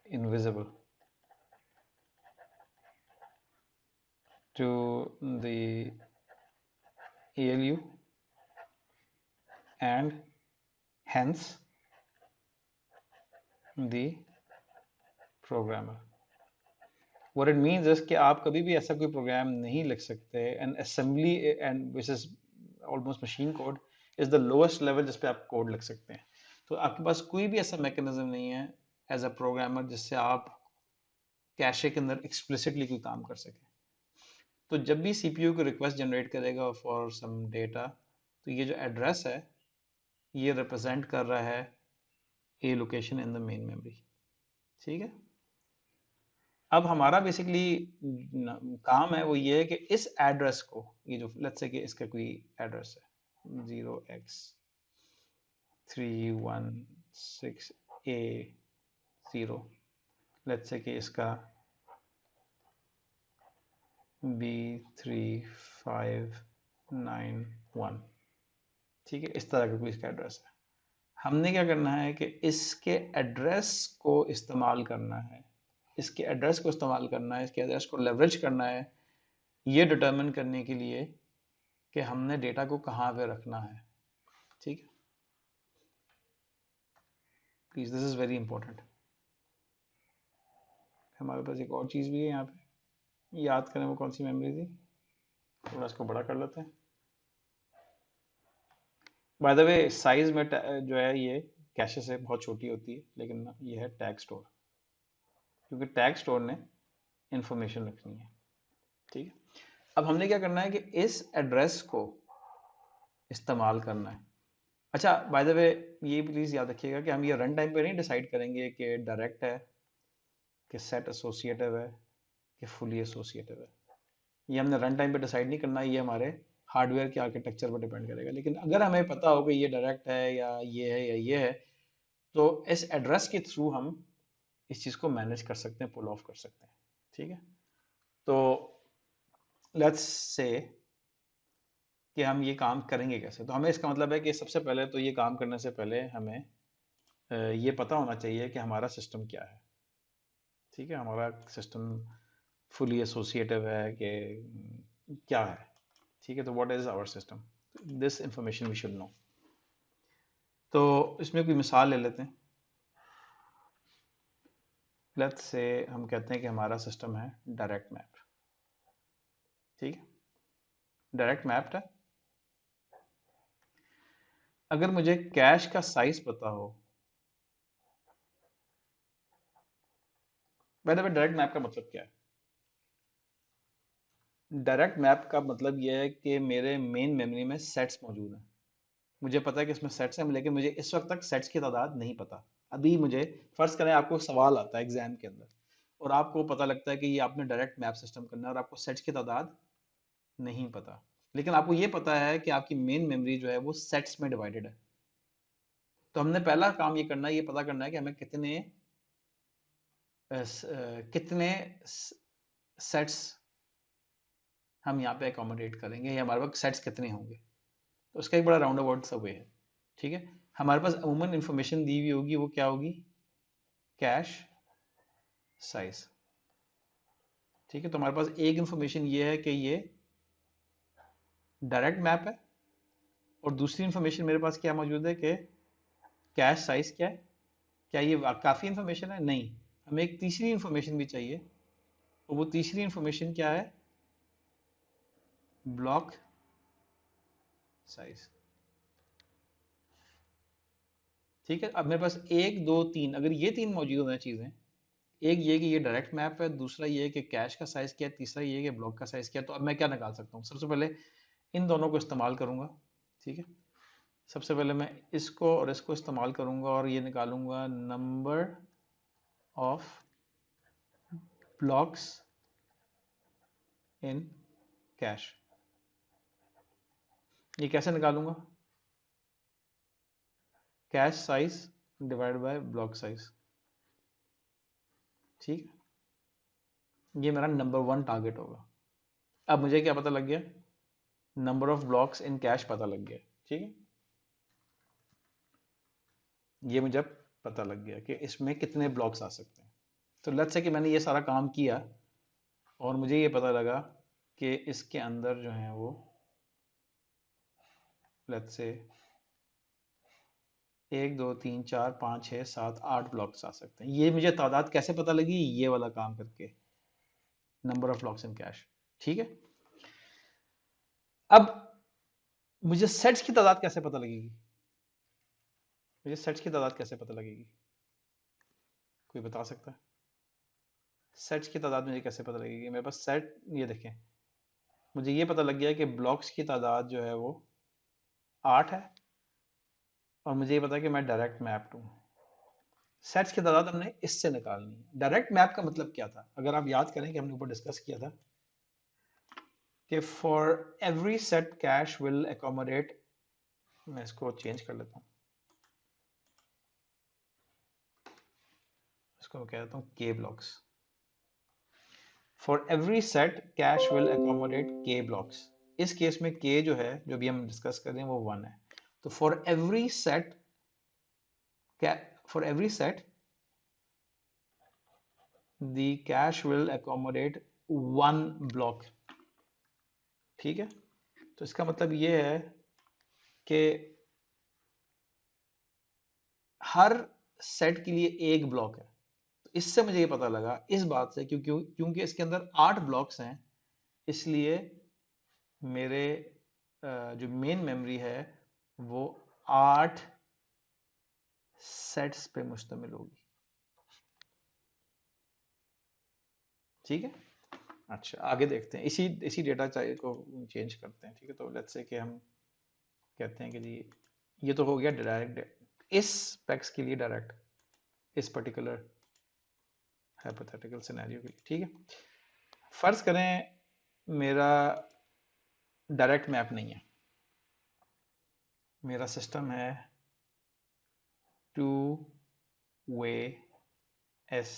S1: invisible to the ALU and hence the programmer. What it means is कि आप कभी भी ऐसा कोई प्रोग्राम नहीं लिख सकते, and assembly and which is almost machine code is the lowest level जिस पे आप कोड लिख सकते हैं। तो आपके पास कोई भी ऐसा मैकेनिज्म नहीं है एज अ प्रोग्रामर जिससे आप कैशे के अंदर एक्सप्लिसिटली कोई काम कर सकें। तो जब भी सीपीयू को रिक्वेस्ट जनरेट करेगा फॉर सम डेटा, तो ये जो एड्रेस है ये रिप्रेजेंट कर रहा है a location in the main memory, ठीक है। अब हमारा बेसिकली काम है वो ये है कि इस एड्रेस को, ये जो लेट्स से कि इसका कोई एड्रेस है 0x316A0, लेट्स से कि इसका B3591, ठीक है, इस तरह का कोई इसका एड्रेस है। हमने क्या करना है कि इसके एड्रेस को इस्तेमाल करना है, इसके एड्रेस को इस्तेमाल करना है, इसके एड्रेस को लेवरेज करना है, ये डिटरमिन करने के लिए कि हमने डेटा को कहाँ पे रखना है, ठीक है। Please, this is very important. हमारे पास एक और चीज़ भी है यहाँ पे, याद करें वो कौन सी मेमोरी थी? थोड़ा इसको बड़ा कर लेते हैं। बाय द वे साइज में जो है ये कैशे से बहुत छोटी होती है, लेकिन ये है टैग स्टोर, क्योंकि टैग स्टोर ने इंफॉर्मेशन रखनी है। ठीक है, अब हमने क्या करना है कि इस एड्रेस को इस्तेमाल करना है। अच्छा, बाय द वे ये प्लीज याद रखिएगा कि हम ये रन टाइम पे नहीं डिसाइड करेंगे कि डायरेक्ट है, कि सेट एसोसिएटिव है, कि फुली एसोसिएटिव है। ये हमने रन टाइम पे डिसाइड नहीं करना, ये हमारे हार्डवेयर के आर्किटेक्चर पर डिपेंड करेगा। लेकिन अगर हमें पता हो कि ये डायरेक्ट है या ये है या ये है, तो इस एड्रेस के थ्रू हम इस चीज़ को मैनेज कर सकते हैं, पुल ऑफ कर सकते हैं। ठीक है, तो लेट्स से कि हम ये काम करेंगे कैसे। तो हमें इसका मतलब है कि सबसे पहले तो ये काम करने से पहले हमें ये पता होना चाहिए कि हमारा सिस्टम क्या है। ठीक है, हमारा सिस्टम फुली एसोसिएटिव है कि क्या है। ठीक है, तो what is our system, this information we should know. तो इसमें कोई मिसाल ले लेते हैं। लेट्स से हम कहते हैं कि हमारा सिस्टम है डायरेक्ट मैप। ठीक है, डायरेक्ट मैप्ड है। अगर मुझे कैश का साइज पता हो, bye the way direct map का मतलब क्या है? डायरेक्ट मैप का मतलब यह है कि मेरे मेन मेमोरी में सेट्स मौजूद हैं। मुझे पता है कि इसमें सेट्स हैं, लेकिन मुझे इस वक्त तक सेट्स की तादाद नहीं पता। अभी मुझे, फर्ज करें आपको सवाल आता है एग्जाम के अंदर, और आपको पता लगता है कि ये आपने डायरेक्ट मैप सिस्टम करना है और आपको सेट्स की तादाद नहीं पता, लेकिन आपको ये पता है कि आपकी मेन मेमोरी जो है वो सेट्स में डिवाइडेड है। तो हमने पहला काम ये करना है, ये पता करना है कि हमें कितने सेट्स हम यहाँ पे अकोमोडेट करेंगे, या हमारे पास सेट्स कितने होंगे। तो उसका एक बड़ा राउंड अबाउट सा वे है। ठीक है, हमारे पास अमूमन इंफॉर्मेशन दी हुई होगी, वो क्या होगी? Cache size. ठीक है, तो हमारे पास एक इंफॉर्मेशन ये है कि ये डायरेक्ट मैप है, और दूसरी इंफॉर्मेशन मेरे पास क्या मौजूद है कि कैश साइज क्या है। क्या ये काफ़ी इंफॉर्मेशन है? नहीं, हमें एक तीसरी इंफॉर्मेशन भी चाहिए, और वो तीसरी इंफॉर्मेशन क्या है? Block size. ठीक है, अब मेरे पास एक दो तीन, अगर ये तीन मौजूद हैं चीज़ें, एक ये कि ये डायरेक्ट मैप है, दूसरा ये कि कैश का साइज क्या है, तीसरा ये कि ब्लॉक का साइज क्या है, तो अब मैं क्या निकाल सकता हूँ? सबसे पहले इन दोनों को इस्तेमाल करूंगा। ठीक है, सबसे पहले मैं इसको और इसको इस्तेमाल करूंगा और ये निकालूंगा number of blocks in cash. ये कैसे निकालूंगा? Cache size divide by block size. ठीक है, ये मेरा नंबर 1 टारगेट होगा। अब मुझे क्या पता लग गया? Number of blocks in cash पता लग गया। ठीक है, ये मुझे पता लग गया कि इसमें कितने ब्लॉक्स आ सकते हैं। तो लेट्स से कि मैंने ये सारा काम किया और मुझे ये पता लगा कि इसके अंदर जो है वो लेट्स से 1 2 3 4 5 6 7 8 ब्लॉक्स आ सकते हैं। ये मुझे तादाद कैसे पता लगी? ये वाला काम करके, number of blocks in cash. ठीक है, अब मुझे सेट्स की तादाद कैसे पता लगेगी? मुझे सेट्स की तादाद कैसे पता लगेगी? कोई बता सकता है? सेट्स की तादाद मुझे कैसे पता लगेगी? मेरे पास सेट, ये देखें, मुझे ये पता लग गया कि ब्लॉक्स की तादाद जो है वो 8 है, और मुझे ये पता है कि मैं डायरेक्ट मैप हूँ। सेट्स की तादाद हमने इससे निकालनी है। डायरेक्ट मैप का मतलब क्या था? अगर आप याद करें कि हमने ऊपर डिस्कस किया था कि for every set cache will accommodate, मैं इसको चेंज कर लेता हूँ, इसको मैं कह देता हूँ के blocks. For every set cache will accommodate के ब्लॉक्स। इस केस में के जो है, जो भी हम डिस्कस कर रहे हैं, वो 1 है। तो for every set, for every set the cash will accommodate 1 block. ठीक है, तो इसका मतलब ये है कि हर सेट के लिए एक ब्लॉक है। तो इससे मुझे ये पता लगा, इस बात से, क्योंकि इसके अंदर 8 ब्लॉक्स हैं, इसलिए मेरे जो मेन मेमोरी है वो 8 सेट्स पे मुश्तमिल होगी। ठीक है। अच्छा, आगे देखते हैं, इसी इसी डेटा चाहिए को चेंज करते हैं। ठीक है, तो लेट्स से कि हम कहते हैं कि जी ये तो हो गया डायरेक्ट इस पैक्स के लिए, डायरेक्ट इस पर्टिकुलर हाइपोथेटिकल सिनेरियो के लिए। ठीक है, फर्ज करें मेरा डायरेक्ट मैप नहीं है, मेरा सिस्टम है टू वे एस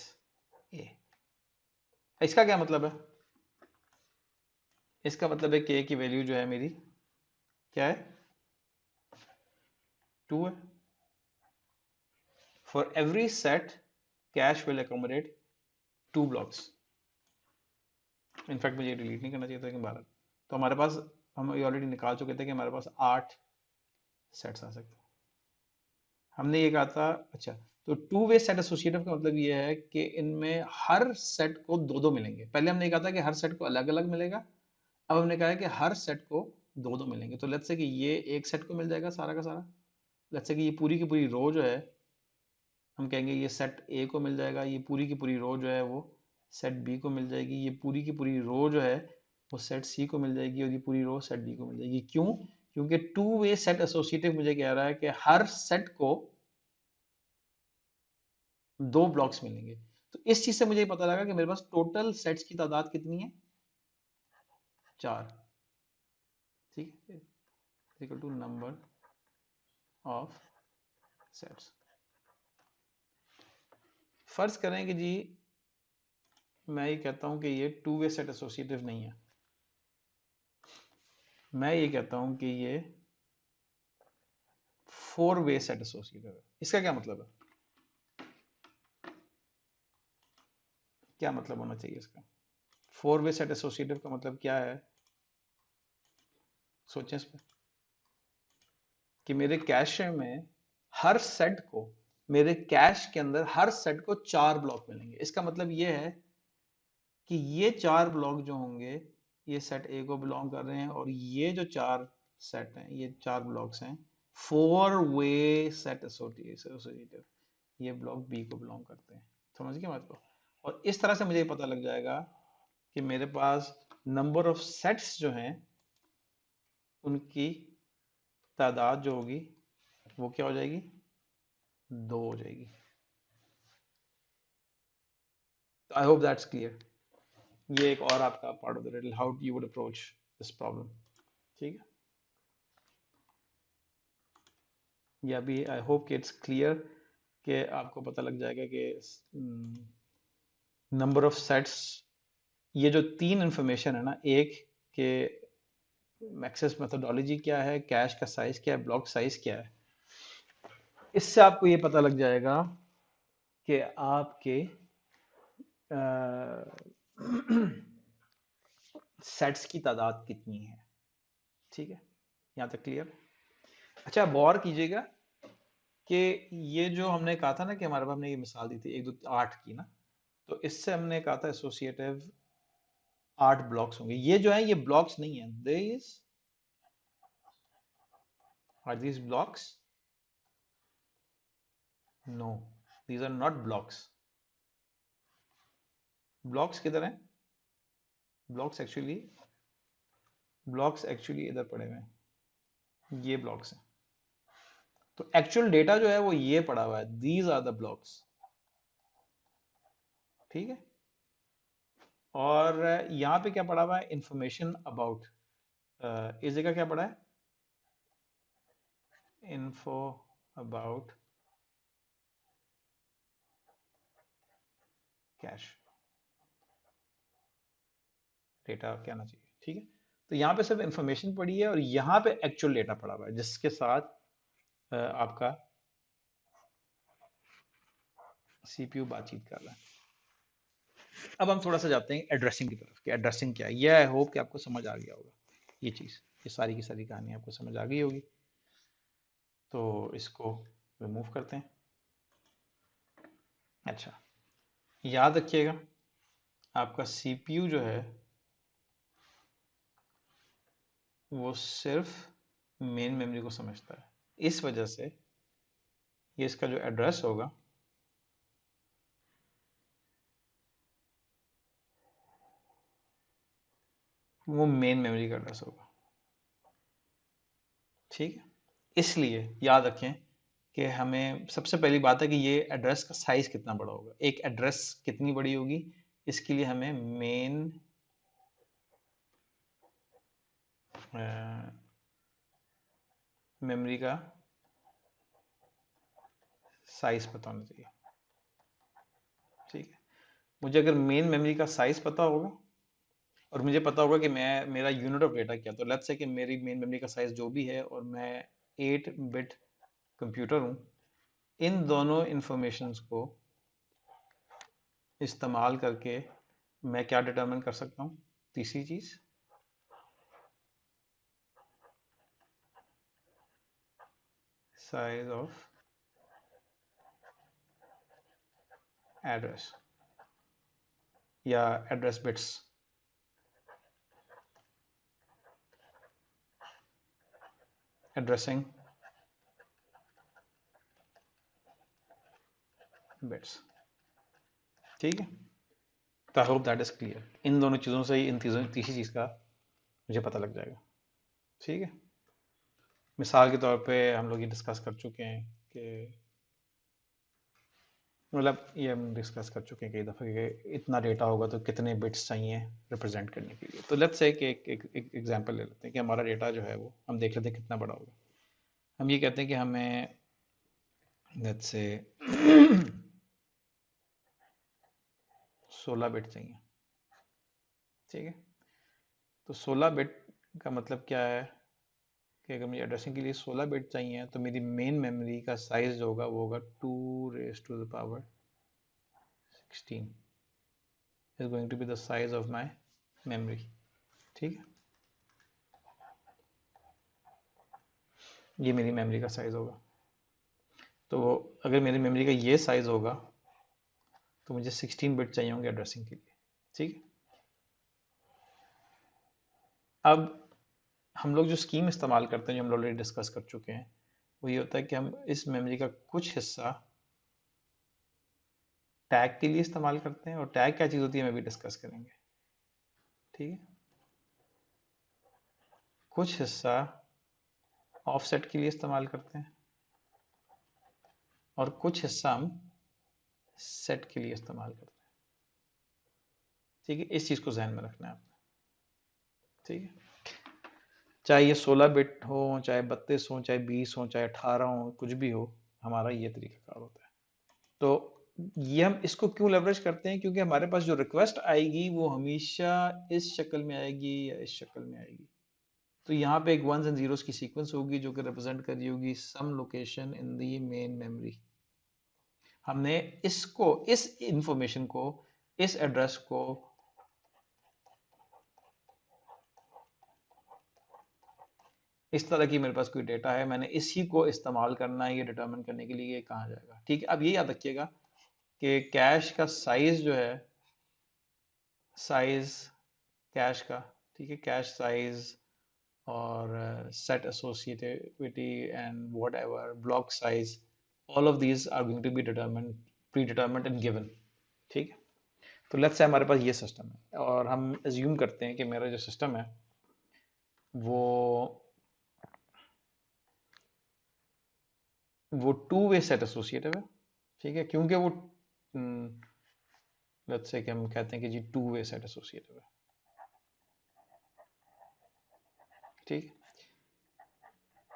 S1: ए। इसका क्या मतलब है? इसका मतलब है कि ए की वैल्यू जो है मेरी क्या है, 2 है। For every set cache will accommodate 2 blocks. In fact मुझे ये डिलीट नहीं करना चाहिए था, लेकिन 12। तो हमारे पास, हम ये ऑलरेडी निकाल चुके थे कि हमारे पास 8 सेट्स आ सकते हैं। हमने ये कहा था, अच्छा, तो टू वे सेट एसोसिएटिव का मतलब ये है कि इनमें हर सेट को दो दो मिलेंगे। पहले हमने कहा था कि हर सेट को अलग अलग मिलेगा, अब हमने कहा है कि हर सेट को दो दो मिलेंगे। तो लेट्स से कि ये एक सेट को मिल जाएगा सारा का सारा। लेट्स से कि ये पूरी की पूरी रो जो है, हम कहेंगे ये सेट ए को मिल जाएगा। ये पूरी की पूरी रो जो है वो सेट बी को मिल जाएगी। ये पूरी की पूरी रो जो है वो सेट सी को मिल जाएगी, और ये पूरी रो सेट डी को मिल जाएगी। क्यों? क्योंकि टू वे सेट एसोसिएटिव मुझे कह रहा है कि हर सेट को दो ब्लॉक्स मिलेंगे। तो इस चीज से मुझे पता लगा कि मेरे पास टोटल सेट्स की तादाद कितनी है, 4। ठीक है, equal to number of sets. फर्ज करें कि जी मैं ये कहता हूं कि ये टू वे सेट एसोसिएटिव नहीं है, मैं ये कहता हूं कि ये 4 वे सेट एसोसिएटिव है। इसका क्या मतलब है? क्या मतलब होना चाहिए इसका? 4 वे सेट एसोसिएटिव का मतलब क्या है? सोचें इस पर, कि मेरे कैश में हर सेट को, मेरे कैश के अंदर हर सेट को 4 ब्लॉक मिलेंगे। इसका मतलब ये है कि ये 4 ब्लॉक जो होंगे ये सेट ए को बिलोंग कर रहे हैं, और ये जो 4 सेट हैं, ये 4 ब्लॉक्स हैं 4 वे सेट एसोसिएटिव, ये ब्लॉक बी को बिलोंग करते हैं। समझ गए बात को? और इस तरह से मुझे पता लग जाएगा कि मेरे पास नंबर ऑफ सेट्स जो हैं उनकी तादाद जो होगी वो क्या हो जाएगी, 2 हो जाएगी। I hope that's clear. ये एक और आपका part of the riddle, how you would approach this problem. ठीक है, या भी आई होप कि इट्स क्लियर, कि आपको पता लग जाएगा कि नंबर ऑफ सेट्स, ये जो 3 इंफॉर्मेशन है ना, एक के एक्सेस मेथोडोलॉजी क्या है, कैश का साइज क्या है, ब्लॉक साइज क्या है, इससे आपको ये पता लग जाएगा कि आपके सेट्स की तादाद कितनी है। ठीक है, यहाँ तक क्लियर? अच्छा, अब गौर कीजिएगा कि ये जो हमने कहा था ना, कि हमारे पास हमने ये मिसाल दी थी 1 2 8 की ना, तो इससे हमने कहा था एसोसिएटिव 8 ब्लॉक्स होंगे। ये जो है ये ब्लॉक्स नहीं है, this are these blocks, no, these are not blocks. Blocks किधर हैं? ब्लॉक्स एक्चुअली इधर पड़े हुए हैं, ये ब्लॉक्स हैं। तो एक्चुअल डेटा जो है वो ये पड़ा हुआ है, दीज आर द ब्लॉक्स। ठीक है, और यहाँ पे क्या पड़ा हुआ है, इंफॉर्मेशन अबाउट, इस जगह क्या पड़ा है, info about कैश डेटा क्या आना चाहिए। ठीक है, तो यहाँ पे सिर्फ इंफॉर्मेशन पड़ी है, और यहाँ पे एक्चुअल डेटा पड़ा हुआ है जिसके साथ आपका सीपीयू बातचीत कर रहा है। अब हम थोड़ा सा जाते हैं एड्रेसिंग की तरफ, कि एड्रेसिंग क्या है। ये आई होप कि आपको समझ आ गया होगा, ये चीज़, ये सारी की सारी कहानी आपको समझ आ गई होगी। तो इसको रिमूव करते हैं। अच्छा, याद रखिएगा आपका सीपीयू जो है वो सिर्फ मेन मेमोरी को समझता है। इस वजह से ये इसका जो एड्रेस होगा वो मेन मेमोरी का एड्रेस होगा। ठीक है, इसलिए याद रखें कि हमें सबसे पहली बात है कि ये एड्रेस का साइज कितना बड़ा होगा। एक एड्रेस कितनी बड़ी होगी, इसके लिए हमें मेन मेमोरी का साइज पता होना चाहिए। ठीक है, मुझे अगर मेन मेमोरी का साइज पता होगा और मुझे पता होगा कि मैं मेरा यूनिट ऑफ डेटा क्या, तो लेट्स से कि मेरी मेन मेमोरी का साइज जो भी है और मैं 8 बिट कंप्यूटर हूँ, इन दोनों इंफॉर्मेशंस को इस्तेमाल करके मैं क्या डिटरमिन कर सकता हूँ? तीसरी चीज, साइज ऑफ एड्रेस या एड्रेस बिट्स। Addressing bits. ठीक है, तो I hope that is clear. इन दोनों चीज़ों से ही इन तीसरी चीज़ का मुझे पता लग जाएगा। ठीक है, मिसाल के तौर पे हम लोग ये डिस्कस कर चुके हैं कि मतलब ये हम डिस्कस कर चुके हैं कई दफ़ा कि इतना डेटा होगा तो कितने बिट्स चाहिए रिप्रेजेंट करने के लिए। तो लेट्स से कि एक एग्जांपल ले लेते हैं कि हमारा डेटा जो है वो हम देख लेते हैं कितना बड़ा होगा। हम ये कहते हैं कि हमें लेट्स से 16 बिट चाहिए। ठीक है, तो 16 बिट का मतलब क्या है कि अगर मुझे एड्रेसिंग के लिए 16 बिट चाहिए तो मेरी मेन मेमोरी का साइज जो होगा वो होगा 2 raise to the power 16 is going to be the size of my memory। ठीक है, ये मेरी मेमोरी का साइज होगा। तो अगर मेरी मेमोरी का ये साइज होगा तो मुझे 16 बिट चाहिए होंगे एड्रेसिंग के लिए। ठीक है, अब हम लोग जो स्कीम इस्तेमाल करते हैं जो हम ऑलरेडी डिस्कस कर चुके हैं वो ये होता है कि हम इस मेमोरी का कुछ हिस्सा टैग के लिए इस्तेमाल करते हैं, और टैग क्या चीज़ होती है मैं भी डिस्कस करेंगे। ठीक है, कुछ हिस्सा ऑफसेट के लिए इस्तेमाल करते हैं और कुछ हिस्सा हम सेट के लिए इस्तेमाल करते हैं। ठीक है, इस चीज़ को जहन में रखना है आपने। ठीक है, चाहे ये 16 बिट हो, चाहे 32 हो, चाहे 20 हो, चाहे 18 हो, कुछ भी हो, हमारा ये तरीकाकार होता है। तो ये हम इसको क्यों लेवरेज करते हैं? क्योंकि हमारे पास जो रिक्वेस्ट आएगी वो हमेशा इस शक्ल में आएगी या इस शक्ल में आएगी। तो यहाँ पे एक वंस एंड जीरोस की सीक्वेंस होगी जो कि रिप्रेजेंट कर रही होगी some location in the main memory. हमने इसको, इस इंफॉर्मेशन को, इस एड्रेस को इस तरह की मेरे पास कोई डेटा है, मैंने इसी को इस्तेमाल करना है ये डिटरमिन करने के लिए ये कहाँ जाएगा। ठीक है, अब ये याद रखिएगा कि कैश का साइज जो है, साइज कैश का, ठीक है, कैश साइज और set associativity and whatever block size, all of these are going to be determined, predetermined and given. ठीक है, तो लेट्स से हमारे पास ये सिस्टम है और हम एज्यूम करते हैं कि मेरा जो सिस्टम है वो टू वे सेट एसोसिएटिव है। ठीक है, क्योंकि वो लेट्स से कि हम कहते हैं कि जी टू वे सेट एसोसिएटिव है। ठीक,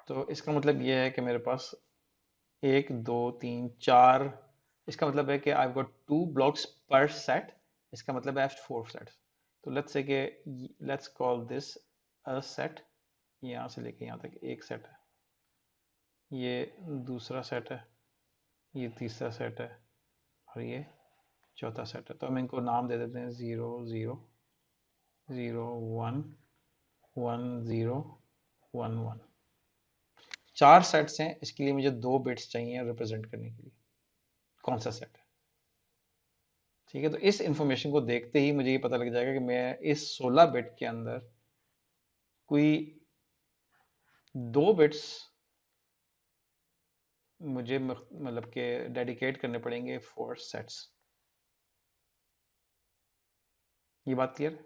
S1: तो इसका मतलब ये है कि मेरे पास एक दो तीन चार, इसका मतलब है कि आई गॉट टू ब्लॉक्स पर सेट, इसका मतलब है फोर सेट्स। तो लेट्स से कि let's call this a set, यहाँ से लेके यहाँ तक एक सेट है, ये दूसरा सेट है, ये तीसरा सेट है और ये चौथा सेट है। तो हम इनको नाम दे देते हैं 0 0 0 1 1 0 1 1। चार सेट्स हैं, इसके लिए मुझे दो बिट्स चाहिए रिप्रेजेंट करने के लिए कौन सा सेट है। ठीक है, तो इस इंफॉर्मेशन को देखते ही मुझे ये पता लग जाएगा कि मैं इस 16 बिट के अंदर कोई 2 बिट्स मुझे मतलब के डेडिकेट करने पड़ेंगे फॉर सेट्स। ये बात क्लियर?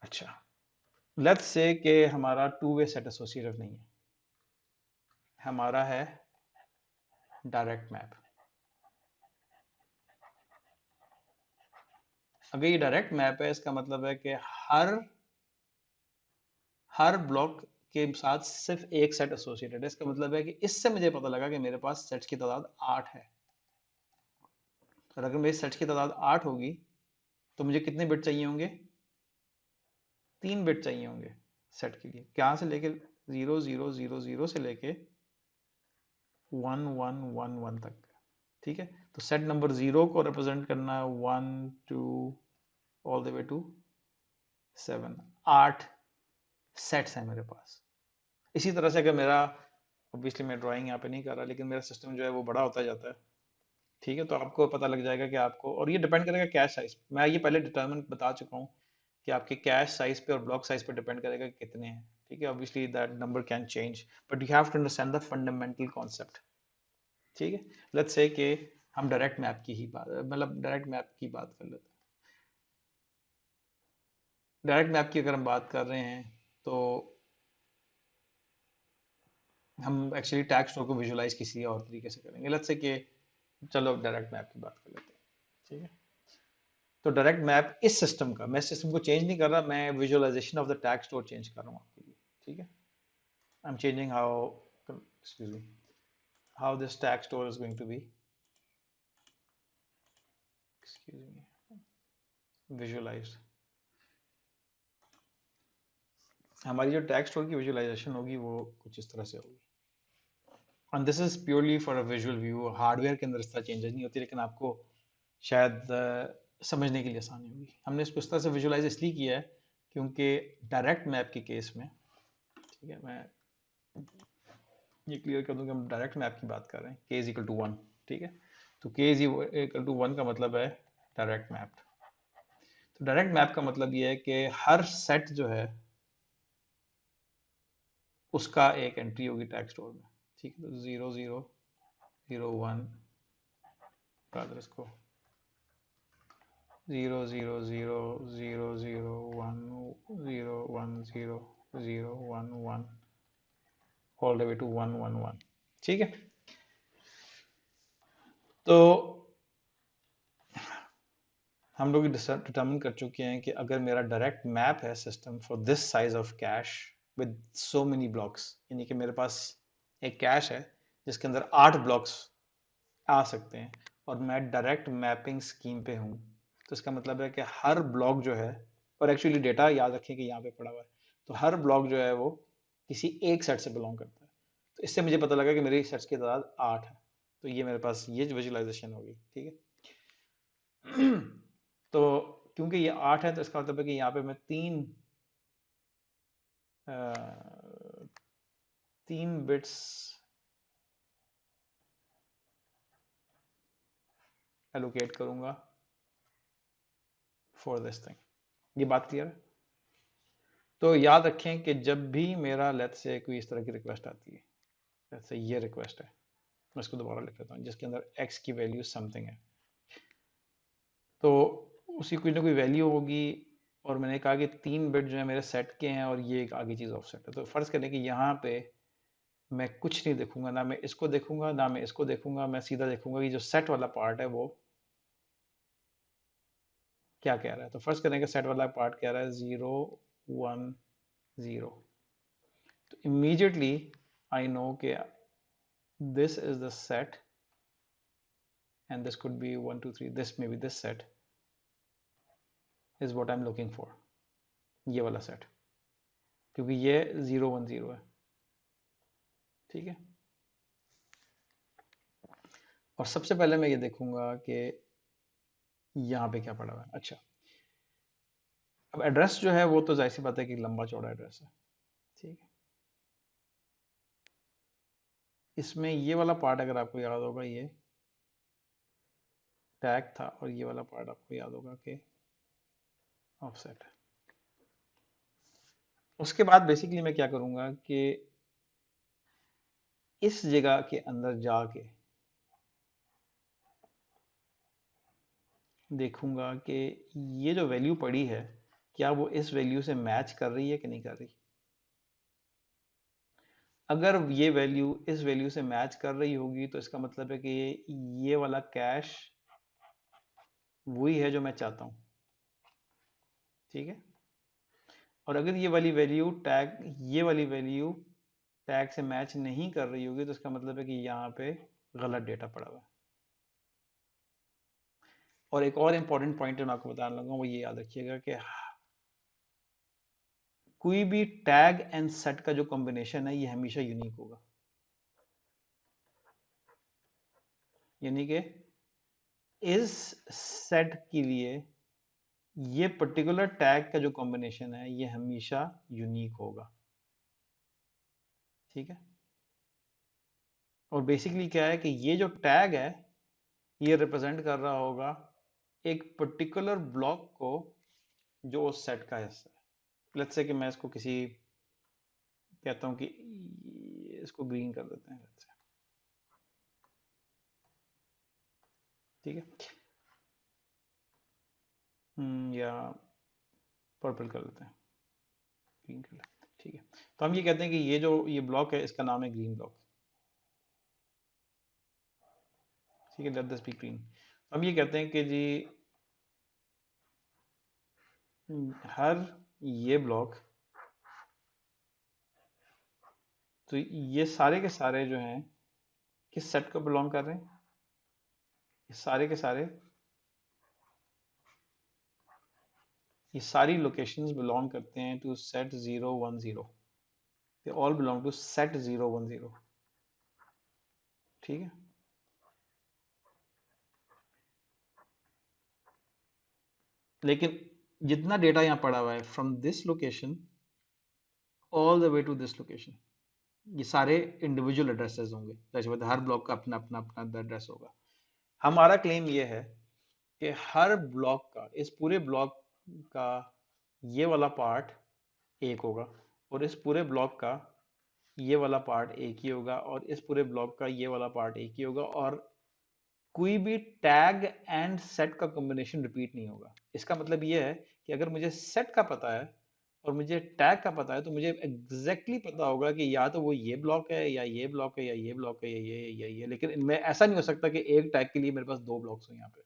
S1: अच्छा, लेट्स से कि हमारा टू वे सेट एसोसिएटिव नहीं है, हमारा है डायरेक्ट मैप। अगर ये डायरेक्ट मैप है, इसका मतलब है कि हर ब्लॉक के साथ सिर्फ एक सेट एसोसिएटेड है। इसका मतलब है कि इससे मुझे पता लगा कि मेरे पास सेट्स की तादाद 8 है। और अगर मेरी सेट्स की तादाद 8 होगी तो मुझे कितने बिट चाहिए होंगे? 3 बिट चाहिए होंगे सेट के लिए। क्या से लेके 0000 से लेके 1111 तक। ठीक है, तो सेट नंबर 0 को रिप्रेजेंट करना है 1 2 all the way to 7। 8 sets हैं मेरे पास। इसी तरह से अगर मेरा, ऑब्वियसली मैं ड्राइंग यहाँ पे नहीं कर रहा, लेकिन मेरा सिस्टम जो है वो बड़ा होता जाता है। ठीक है, तो आपको पता लग जाएगा कि आपको, और ये डिपेंड करेगा कैश साइज। मैं ये पहले डिटर्मिन बता चुका हूँ कि आपके कैश साइज पे और ब्लॉक साइज पे डिपेंड करेगा कि कितने हैं। ठीक है, obviously that number can change, but you have to understand the fundamental concept. ठीक है, लेट्स से कि हम डायरेक्ट मैप की ही बात, मतलब डायरेक्ट मैप की बात कर लेते हैं। डायरेक्ट मैप की अगर हम बात कर रहे हैं तो हम एक्चुअली टैग स्टोर को विजुलाइज किसी और तरीके से करेंगे। लेट्स से कि, चलो डायरेक्ट मैप की बात कर लेते हैं। ठीक है, तो डायरेक्ट मैप इस सिस्टम का, मैं सिस्टम को चेंज नहीं कर रहा, मैं visualisation of the tag store change कर रहा हूँ आपके लिए। ठीक है, I am changing how, excuse me, how this tag store is going to be, excuse me, visualised. हमारी जो टैग स्टोर की विजुअलाइजेशन होगी वो कुछ इस तरह से होगी। And this is purely for a visual view. Hardware के अंदर इस तरह चेंजेस नहीं होती, लेकिन आपको शायद समझने के लिए आसानी होगी। हमने इसको इस तरह से विजुअलाइज इसलिए किया है क्योंकि डायरेक्ट मैप के केस में, ठीक है, मैं ये क्लियर कर दूं कि हम डायरेक्ट मैप की बात कर रहे हैं, k इज इक्वल टू 1। ठीक है, तो k इज इक्वल टू 1 का मतलब है डायरेक्ट मैप। तो डायरेक्ट मैप का मतलब ये है कि हर सेट जो है उसका एक एंट्री होगी टैग स्टोर में। ठीक है, तो 0001 का इसको 0000101001 ऑल द वे टू 111। ठीक है, तो हम लोग डिटर्मिन कर चुके हैं कि अगर मेरा डायरेक्ट मैप है system for this size of cash with so many blocks, यानी कि मेरे पास एक कैश है जिसके अंदर 8 ब्लॉक्स आ सकते हैं और मैं डायरेक्ट मैपिंग स्कीम पे हूँ, तो इसका मतलब है कि हर ब्लॉक जो है, और एक्चुअली डेटा याद रखें कि यहाँ पे पड़ा हुआ है, तो हर ब्लॉक जो है वो किसी एक सेट से बिलोंग करता है। तो इससे मुझे पता लगा कि मेरी सेट्स की तादाद 8 है। तो ये मेरे पास ये विजुअलाइजेशन होगी। ठीक है, तो क्योंकि ये 8 है तो इसका मतलब है कि यहाँ पे मैं तीन बिट्स एलोकेट करूंगा फॉर दिस थिंग। ये बात क्लियर है? तो याद रखें कि जब भी मेरा लेट्स से कोई इस तरह की रिक्वेस्ट आती है, लेट्स से ये रिक्वेस्ट है, मैं इसको दोबारा लिख लेता हूँ, जिसके अंदर x की वैल्यू समथिंग है, तो उसकी कोई ना कोई वैल्यू होगी। और मैंने कहा कि 3 बिट जो है मेरे सेट के हैं और ये एक आगे चीज़ ऑफसेट है। तो फर्ज करें कि यहाँ पे मैं कुछ नहीं देखूंगा, ना मैं इसको देखूंगा ना मैं इसको देखूंगा, मैं सीधा देखूंगा कि जो सेट वाला पार्ट है वो क्या कह रहा है। तो फर्स्ट करें कि सेट वाला पार्ट कह रहा है 010, तो इमीडिएटली आई नो कि this is the set and this could be 1 2 3, this maybe this set is what I'm looking for, ये वाला सेट, क्योंकि ये 010 है। ठीक है, और सबसे पहले मैं ये देखूंगा कि यहाँ पे क्या पड़ा हुआ है। अच्छा, अब एड्रेस जो है वो तो जाहिर सी बात है कि लंबा चौड़ा एड्रेस है। ठीक है, इसमें ये वाला पार्ट अगर आपको याद होगा ये टैग था, और ये वाला पार्ट आपको याद होगा कि ऑफसेट है। उसके बाद बेसिकली मैं क्या करूंगा कि इस जगह के अंदर जाके देखूंगा कि ये जो वैल्यू पड़ी है क्या वो इस वैल्यू से मैच कर रही है कि नहीं कर रही। अगर ये वैल्यू इस वैल्यू से मैच कर रही होगी तो इसका मतलब है कि ये वाला कैश वही है जो मैं चाहता हूँ। ठीक है। और अगर ये वाली वैल्यू टैग ये वाली वैल्यू टैग से मैच नहीं कर रही होगी तो इसका मतलब है कि यहाँ पे गलत डेटा पड़ा हुआ है। और एक और इंपॉर्टेंट पॉइंट मैं आपको बताने लगा वो ये याद रखिएगा कि कोई भी टैग एंड सेट का जो कॉम्बिनेशन है ये हमेशा यूनिक होगा। यानी कि इस सेट के लिए ये पर्टिकुलर टैग का जो कॉम्बिनेशन है ये हमेशा यूनिक होगा। ठीक है। और बेसिकली क्या है कि ये जो टैग है ये रिप्रेजेंट कर रहा होगा एक पर्टिकुलर ब्लॉक को जो उस सेट का हिस्सा है। लेट्स से कि मैं इसको किसी कहता हूं कि इसको ग्रीन कर देते हैं let's say, ठीक है। या पर्पल कर देते हैं, ग्रीन कर लेते हैं। ठीक है। तो हम ये कहते हैं कि ये ब्लॉक है इसका नाम है ग्रीन ब्लॉक। ठीक है। Let this be green. हम ये कहते हैं कि जी हर ये ब्लॉक तो ये सारे के सारे जो हैं किस सेट को बिलोंग कर रहे हैं। ये सारे के सारे ये सारी लोकेशंस बिलोंग करते हैं to set 010। They all belong to set 010। ठीक है। लेकिन जितना डेटा यहाँ पड़ा हुआ है from this location all the way to this location ये सारे इंडिविजुअल एड्रेसेस होंगे। जैसे बताया हर ब्लॉक का अपना अपना अपना एड्रेस होगा। हमारा क्लेम ये है कि हर ब्लॉक का इस पूरे ब्लॉक का ये वाला पार्ट एक होगा और इस पूरे ब्लॉक का ये वाला पार्ट एक ही होगा और इस पूरे ब्लॉक का ये वाला पार्ट एक ही होगा और कोई भी टैग एंड सेट का कॉम्बिनेशन रिपीट नहीं होगा। इसका मतलब ये है कि अगर मुझे सेट का पता है और मुझे टैग का पता है तो मुझे एग्जैक्टली पता होगा कि या तो वो ये ब्लॉक है या ये ब्लॉक है या ये ब्लॉक है या ये। लेकिन इनमें ऐसा नहीं हो सकता कि एक टैग के लिए मेरे पास दो ब्लॉक्स हो यहाँ पे।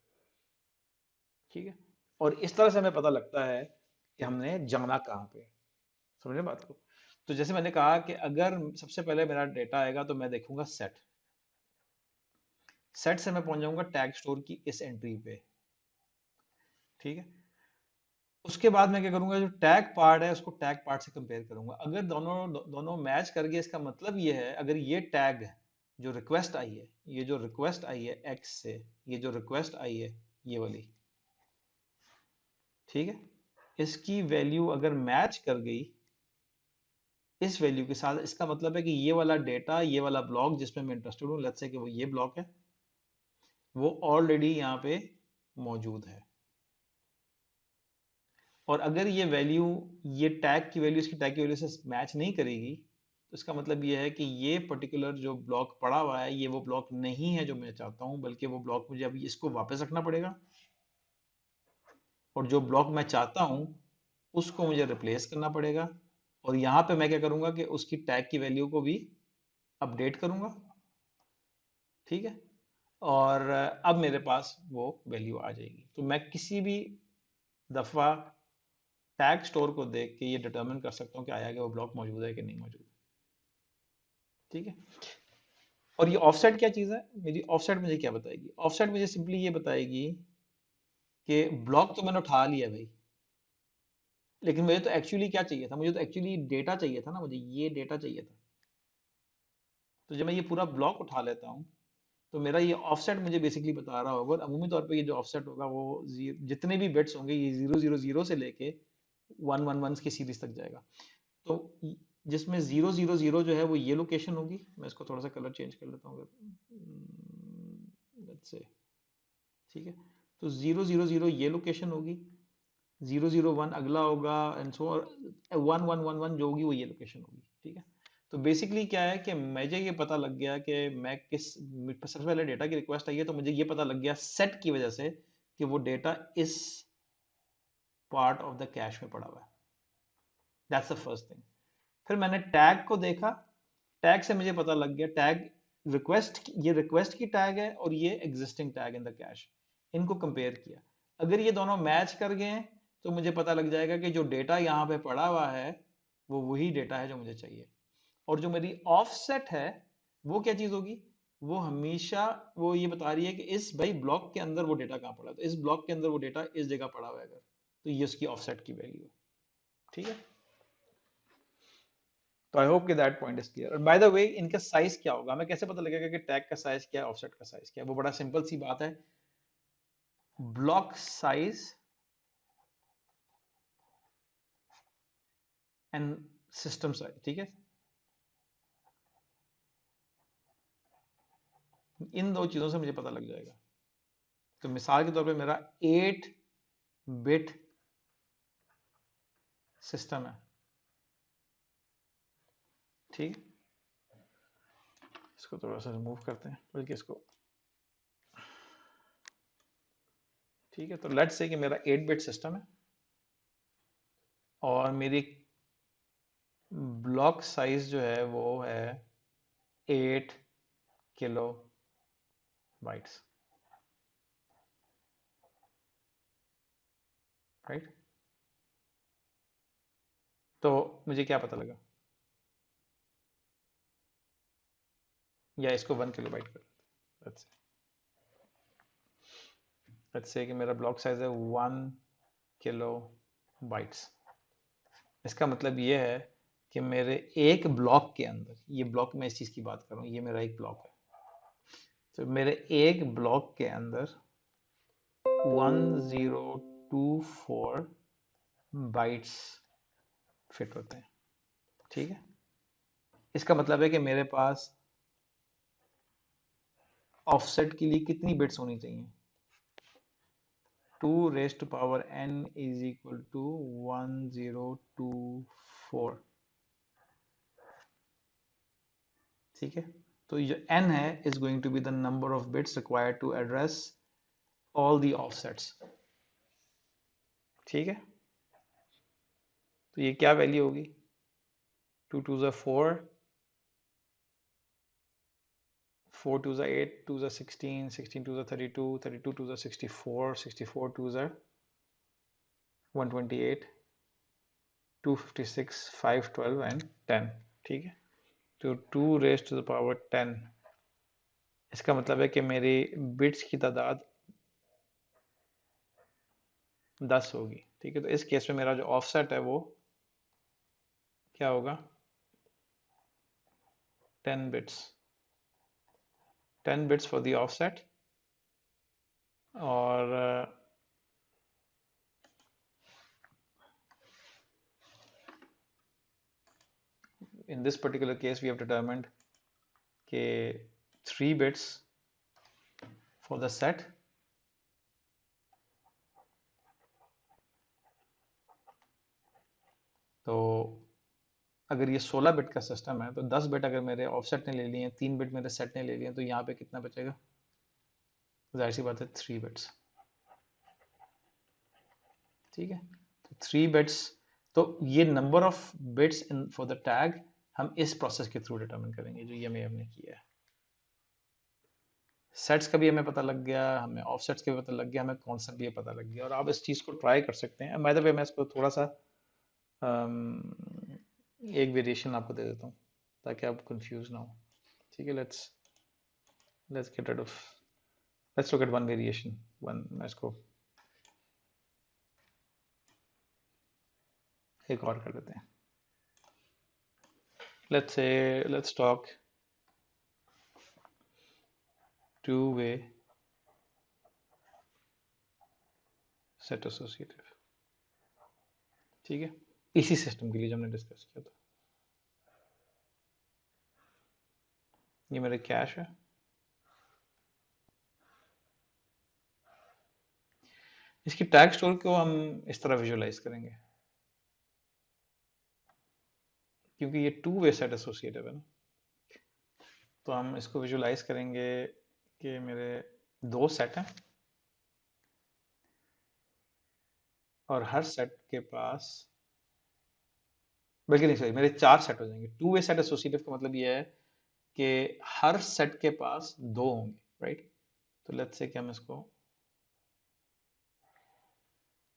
S1: ठीक है। और इस तरह से हमें पता लगता है कि हमने जाना कहाँ पे। समझे बात को। तो जैसे मैंने कहा कि अगर सबसे पहले मेरा डेटा आएगा तो मैं देखूंगा सेट। सेट से मैं पहुंच जाऊंगा टैग स्टोर की इस एंट्री पे। ठीक है। उसके बाद मैं क्या करूंगा जो टैग पार्ट है उसको टैग पार्ट से कंपेयर करूंगा। अगर दोनों मैच कर गए इसका मतलब ये है अगर ये टैग जो रिक्वेस्ट आई है ये जो रिक्वेस्ट आई है एक्स से ये जो रिक्वेस्ट आई है ये वाली। ठीक है। इसकी वैल्यू अगर मैच कर गई इस वैल्यू के साथ इसका मतलब है कि ये वाला डेटा ये वाला ब्लॉक जिसमें मैं इंटरेस्टेड हूँ लेट्स से कि वो ये ब्लॉक है वो ऑलरेडी यहाँ पे मौजूद है। और अगर ये वैल्यू ये टैग की वैल्यू इसकी टैग की वैल्यू से मैच नहीं करेगी तो इसका मतलब ये है कि ये पर्टिकुलर जो ब्लॉक पड़ा हुआ है ये वो ब्लॉक नहीं है जो मैं चाहता हूँ बल्कि वो ब्लॉक मुझे अभी इसको वापस रखना पड़ेगा और जो ब्लॉक मैं चाहता हूँ उसको मुझे रिप्लेस करना पड़ेगा। और यहाँ पे मैं क्या करूँगा कि उसकी टैग की वैल्यू को भी अपडेट करूँगा। ठीक है। और अब मेरे पास वो वैल्यू आ जाएगी तो मैं किसी भी दफा टैग स्टोर को देख के ये डिटरमिन कर सकता हूँ कि आया कि वो ब्लॉक मौजूद है कि नहीं मौजूद। ठीक है। और ये ऑफसेट क्या चीज़ है मेरी ऑफसेट मुझे क्या बताएगी। ऑफसेट मुझे सिंपली ये बताएगी कि ब्लॉक तो मैंने उठा लिया भाई लेकिन मुझे तो एक्चुअली क्या चाहिए था मुझे तो एक्चुअली डेटा चाहिए था ना मुझे ये डेटा चाहिए था। तो जब मैं ये पूरा ब्लॉक उठा लेता हूँ तो मेरा ये ऑफसेट मुझे बेसिकली बता रहा होगा और अमूमी तौर पे ये जो ऑफसेट होगा वो जितने भी बिट्स होंगे ये 000 से लेके 111 की सीरीज तक जाएगा। तो जिसमें 000 जो है वो ये लोकेशन होगी। मैं इसको थोड़ा सा कलर चेंज कर लेता हूँ लेट्स से। ठीक है। तो 000 ये लोकेशन होगी 001 अगला होगा एंड सो 1111 जो होगी वो ये लोकेशन होगी, ठीक है। तो बेसिकली क्या है कि मुझे ये पता लग गया कि मैं किस, सबसे पहले डेटा की रिक्वेस्ट आई है तो मुझे ये पता लग गया सेट की वजह से कि वो डेटा इस पार्ट ऑफ द कैश में पड़ा हुआ है। That's the first thing. फिर मैंने टैग को देखा, टैग से मुझे पता लग गया टैग रिक्वेस्ट, ये रिक्वेस्ट की टैग है और ये existing tag in the cash, इनको कंपेयर किया। अगर ये दोनों मैच कर गए हैं तो मुझे पता लग जाएगा कि जो डेटा यहाँ पे पड़ा हुआ है वो वही डेटा है जो मुझे चाहिए। और जो मेरी ऑफसेट है वो क्या चीज होगी, वो हमेशा वो ये बता रही है कि इस भाई ब्लॉक के अंदर वो डेटा कहाँ पड़ा है, तो इस ब्लॉक के अंदर वो डेटा इस जगह पड़ा हुआ है अगर, तो ये उसकी ऑफसेट की वैल्यू है, ठीक है। तो आई होप कि दैट पॉइंट इज क्लियर। और बाय द वे इनका साइज क्या होगा, हमें कैसे पता लगेगा कि टैग का साइज क्या है, ऑफसेट का साइज क्या है? वो बड़ा सिंपल सी बात है, block size and system size, ठीक है। इन दो चीजों से मुझे पता लग जाएगा। तो मिसाल के तौर पे मेरा 8 बिट सिस्टम है, ठीक है। इसको थोड़ा सा रिमूव करते हैं, बल्कि इसको, ठीक है। तो लेट्स से कि मेरा 8 बिट सिस्टम है और मेरी ब्लॉक साइज जो है वो है 8 किलो बाइट्स, राइट। तो मुझे क्या पता लगा, या इसको 1 किलो बाइट कर लेते हैं। लेट्स से कि मेरा ब्लॉक साइज है 1 किलो बाइट्स। इसका मतलब ये है कि मेरे एक ब्लॉक के अंदर, ये ब्लॉक में इस चीज की बात कर रहा हूँ, ये मेरा एक ब्लॉक है, तो मेरे एक ब्लॉक के अंदर 1024 बाइट्स फिट होते हैं, ठीक है। इसका मतलब है कि मेरे पास ऑफसेट के लिए कितनी बिट्स होनी चाहिए, 2 raise to power n is equal to 1024, ठीक है। तो ये n है is going to be the number of bits required to address all the offsets, ठीक है। तो ये क्या वैल्यू होगी, 2 2 ज़ा 4, 4 2 ज़ा 8, 2 ज़ा 16, 16 2 ज़ा 32, 32 2 ज़ा 64, 64 2 ज़ा 128, 256, 512 एंड 10, ठीक है। तो 2 रेज टू द पावर 10, इसका मतलब है कि मेरी बिट्स की तादाद 10 होगी, ठीक है। तो इस केस में मेरा जो ऑफसेट है वो क्या होगा, 10 bits, 10 bits for the offset. और in this particular case we have determined के 3 bits for the set, तो अगर ये 16 बिट का सिस्टम है तो 10 बिट अगर मेरे ऑफसेट ने ले लिए हैं, 3 बिट मेरे सेट ने ले लिए हैं, तो यहाँ पे कितना बचेगा, जाहिर सी बात है 3 बिट्स, ठीक है। तो 3 बिट्स, तो ये number of bits in for the tag हम इस प्रोसेस के थ्रू डिटरमिन करेंगे जो ये हमने किया है। सेट्स का भी हमें पता लग गया, हमें ऑफसेट्स का भी पता लग गया, हमें कॉन्सेप्ट भी पता लग गया, और आप इस चीज़ को ट्राई कर सकते हैं। बाय द वे मैं इसको थोड़ा सा एक वेरिएशन आपको दे देता हूँ ताकि आप कंफ्यूज ना हो, ठीक है। Let's get rid of, let's look at one variation, one, मैं इसको एक और कर लेते हैं। Let's talk two way set associative, ठीक है। इसी सिस्टम के लिए जो हमने डिस्कस किया था, ये मेरे कैश है। इसकी टैग स्टोर को हम इस तरह विजुलाइज करेंगे, क्योंकि ये टू वे सेट एसोसिएटिव है ना, तो हम इसको विजुलाइज करेंगे कि मेरे दो सेट हैं और हर सेट के पास, बल्कि नहीं सॉरी, मेरे चार सेट हो जाएंगे। टू वे सेट एसोसिएटिव का मतलब ये है कि हर सेट के पास दो होंगे, राइट। तो लेट्स से कि हम इसको,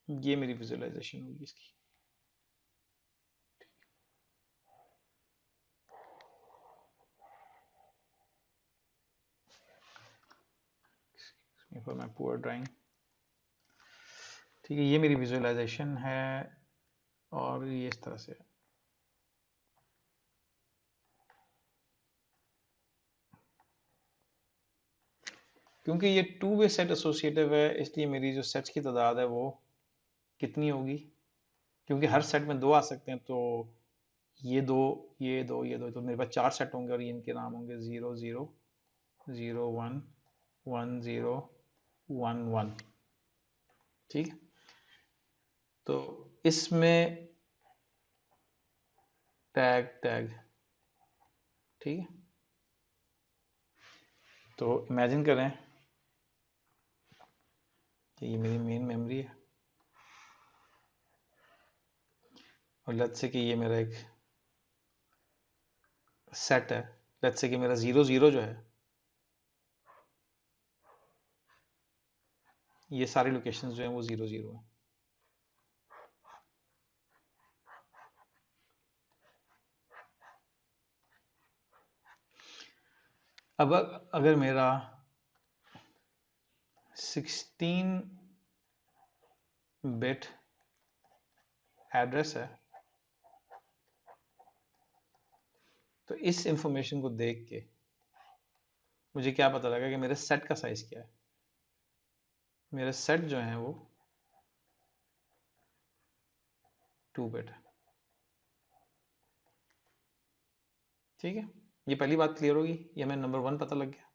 S1: ये मेरी विजुलाइजेशन होगी इसकी। फॉर माय पुअर ड्राइंग, ठीक है, ये मेरी विजुलाइजेशन है और ये इस तरह से है। क्योंकि ये टू वे सेट एसोसिएटिव है, इसलिए मेरी जो सेट्स की तादाद है वो कितनी होगी, क्योंकि हर सेट में दो आ सकते हैं, तो ये दो, ये दो, ये दो, तो मेरे पास चार सेट होंगे और ये इनके नाम होंगे 0 0 0 1 1 0 1 1। ठीक है, तो इसमें टैग टैग, ठीक है, तो इमेजिन करें कि ये मेरी मेन मेमोरी है और लेट्स से कि ये मेरा एक सेट है। लेट्स से कि मेरा 0 0 जो है, ये सारी लोकेशंस जो हैं वो 0 0 है। अब अगर मेरा 16 बिट एड्रेस है, तो इस इंफॉर्मेशन को देख के मुझे क्या पता लगा कि मेरे सेट का साइज क्या है। मेरे सेट जो है वो 2 बिट है। ठीक है, ये पहली बात क्लियर होगी, ये हमें नंबर 1 पता लग गया।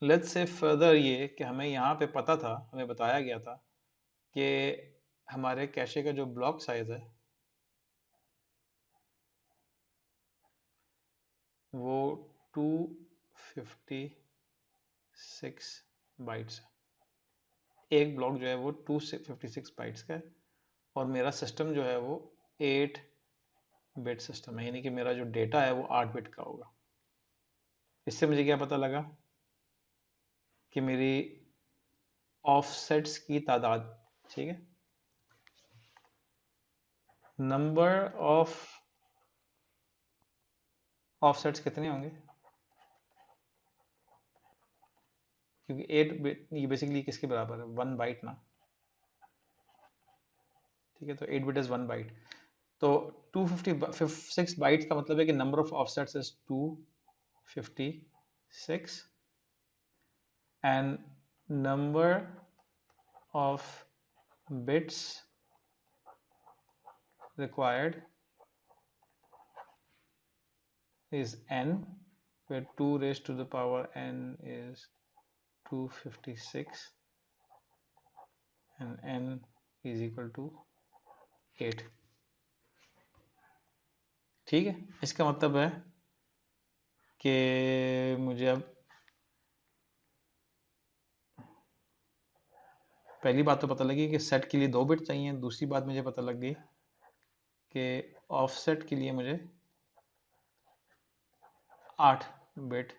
S1: लेट्स से फर्दर ये कि हमें यहाँ पे पता था, हमें बताया गया था कि हमारे कैशे का जो ब्लॉक साइज है वो 256 बाइट्स है। एक ब्लॉक जो है वो 256 बाइट्स का है और मेरा सिस्टम जो है वो 8 बिट सिस्टम है, यानी कि मेरा जो डेटा है वो 8 बिट का होगा। इससे मुझे क्या पता लगा कि मेरी ऑफसेट्स की तादाद, ठीक है, नंबर ऑफ ऑफसेट्स कितने होंगे, क्योंकि 8 बिट ये बेसिकली किसके बराबर है, 1 बाइट ना। ठीक है, तो 8 बिट इज 1 बाइट, तो 256 बाइट्स का मतलब है कि number of offsets is 256 and number of bits required is n, where 2 raised to the power n is 256 and n is equal to 8। ठीक है, इसका मतलब है कि मुझे अब पहली बात तो पता लगी कि सेट के लिए 2 बिट चाहिए, दूसरी बात मुझे पता लग गई कि ऑफसेट के लिए मुझे 8 बिट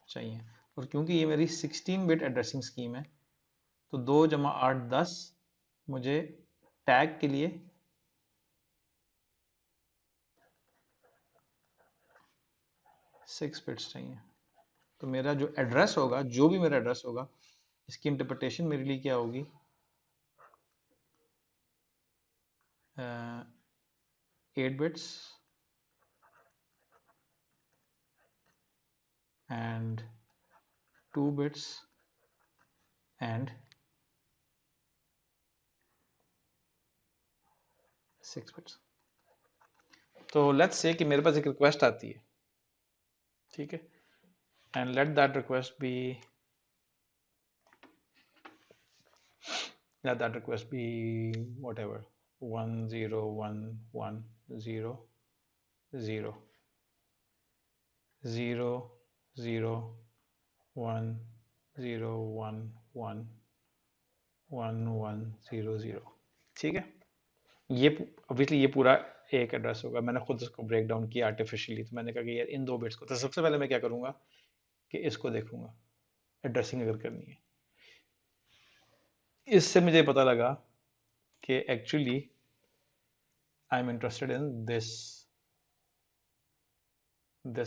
S1: चाहिए, और क्योंकि ये मेरी 16 बिट एड्रेसिंग स्कीम है तो 2 जमा 8 10, मुझे टैग के लिए 6 बिट्स चाहिए। तो मेरा जो एड्रेस होगा, जो भी मेरा एड्रेस होगा, इसकी इंटरप्रिटेशन मेरे लिए क्या होगी, 8 bits and 2 bits and 6 bits. तो लेट्स से कि मेरे पास एक रिक्वेस्ट आती है, ठीक है, and let that request be let that request be whatever 10110 0 0 0 1 0 1 1 1 1 0 0। ठीक है, ये ऑब्वियसली ये पूरा एक एड्रेस होगा। मैंने खुद इसको ब्रेक डाउन किया आर्टिफिशियली, तो मैंने कहा कि यार इन दो बिट्स को, तो सबसे पहले मैं क्या करूंगा कि इसको देखूंगा एड्रेसिंग अगर करनी है। इससे मुझे पता लगा कि actually I am interested in this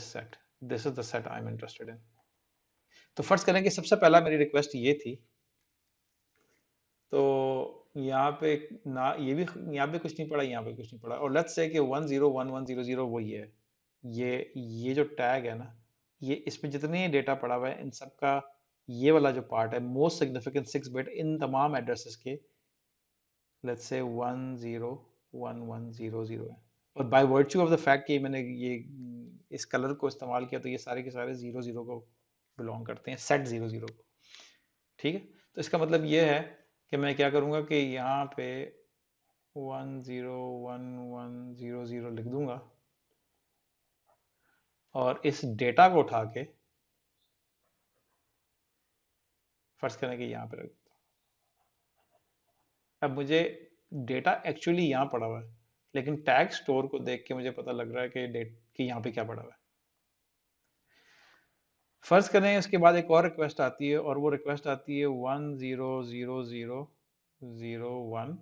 S1: set, this is the set I am interested in. तो फर्ज करें कि सबसे पहला मेरी रिक्वेस्ट ये थी, तो यहाँ पे ना ये भी, यहाँ पे कुछ नहीं पड़ा, यहाँ पे कुछ नहीं पड़ा, और लेट्स से कि 101100 वही है। ये जो टैग है ना, ये इसमें जितने डेटा पड़ा हुआ है इन सब का ये वाला जो पार्ट है मोस्ट सिग्निफिकेंट 6 बिट इन तमाम एड्रेसेस के, लेट्स से 101100 है। और by virtue of the fact कि मैंने ये इस कलर को इस्तेमाल किया, तो ये सारे के सारे 00 को बिलोंग करते हैं, सेट 00 को। ठीक है, तो इसका मतलब ये है कि मैं क्या करूंगा कि यहाँ पे 101100 लिख दूंगा और इस डेटा को उठा के फर्ज करें कि यहाँ पे रख दूंगा। अब मुझे डेटा एक्चुअली यहाँ पड़ा हुआ है, लेकिन टैग स्टोर को देख के मुझे पता लग रहा है कि डेट कि यहाँ पे क्या पड़ा हुआ है। फर्ज करें उसके बाद एक और रिक्वेस्ट आती है, और वो रिक्वेस्ट आती है 100001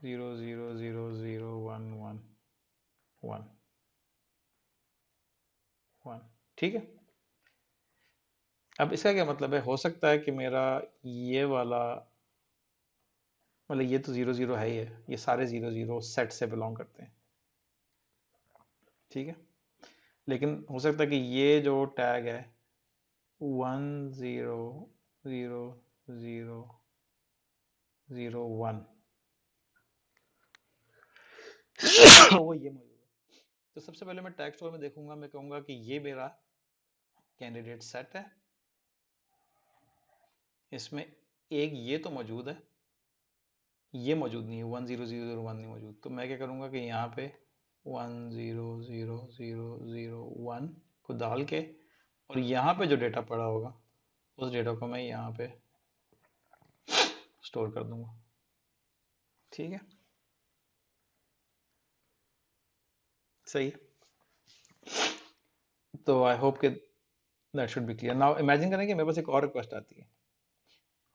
S1: 0000001111। ठीक है, अब इसका क्या मतलब है? हो सकता है कि मेरा ये वाला, मतलब ये तो 00 है ही है, ये सारे 00 सेट से बिलोंग करते हैं। ठीक है, लेकिन हो सकता है कि ये जो टैग है 100001 वो ये मौजूद है। तो सबसे पहले मैं टैग स्टोर में देखूंगा, मैं कहूंगा कि ये मेरा कैंडिडेट सेट है, इसमें एक ये तो मौजूद है, ये मौजूद नहीं है, 100001 नहीं मौजूद। तो मैं क्या करूंगा कि यहाँ पे 100001 को डाल के, और यहाँ पे जो डेटा पड़ा होगा उस डेटा को मैं यहाँ पे स्टोर कर दूंगा। ठीक है, सही। तो आई होप कि that should be clear now. Imagine करें कि मेरे पास एक और रिक्वेस्ट आती है,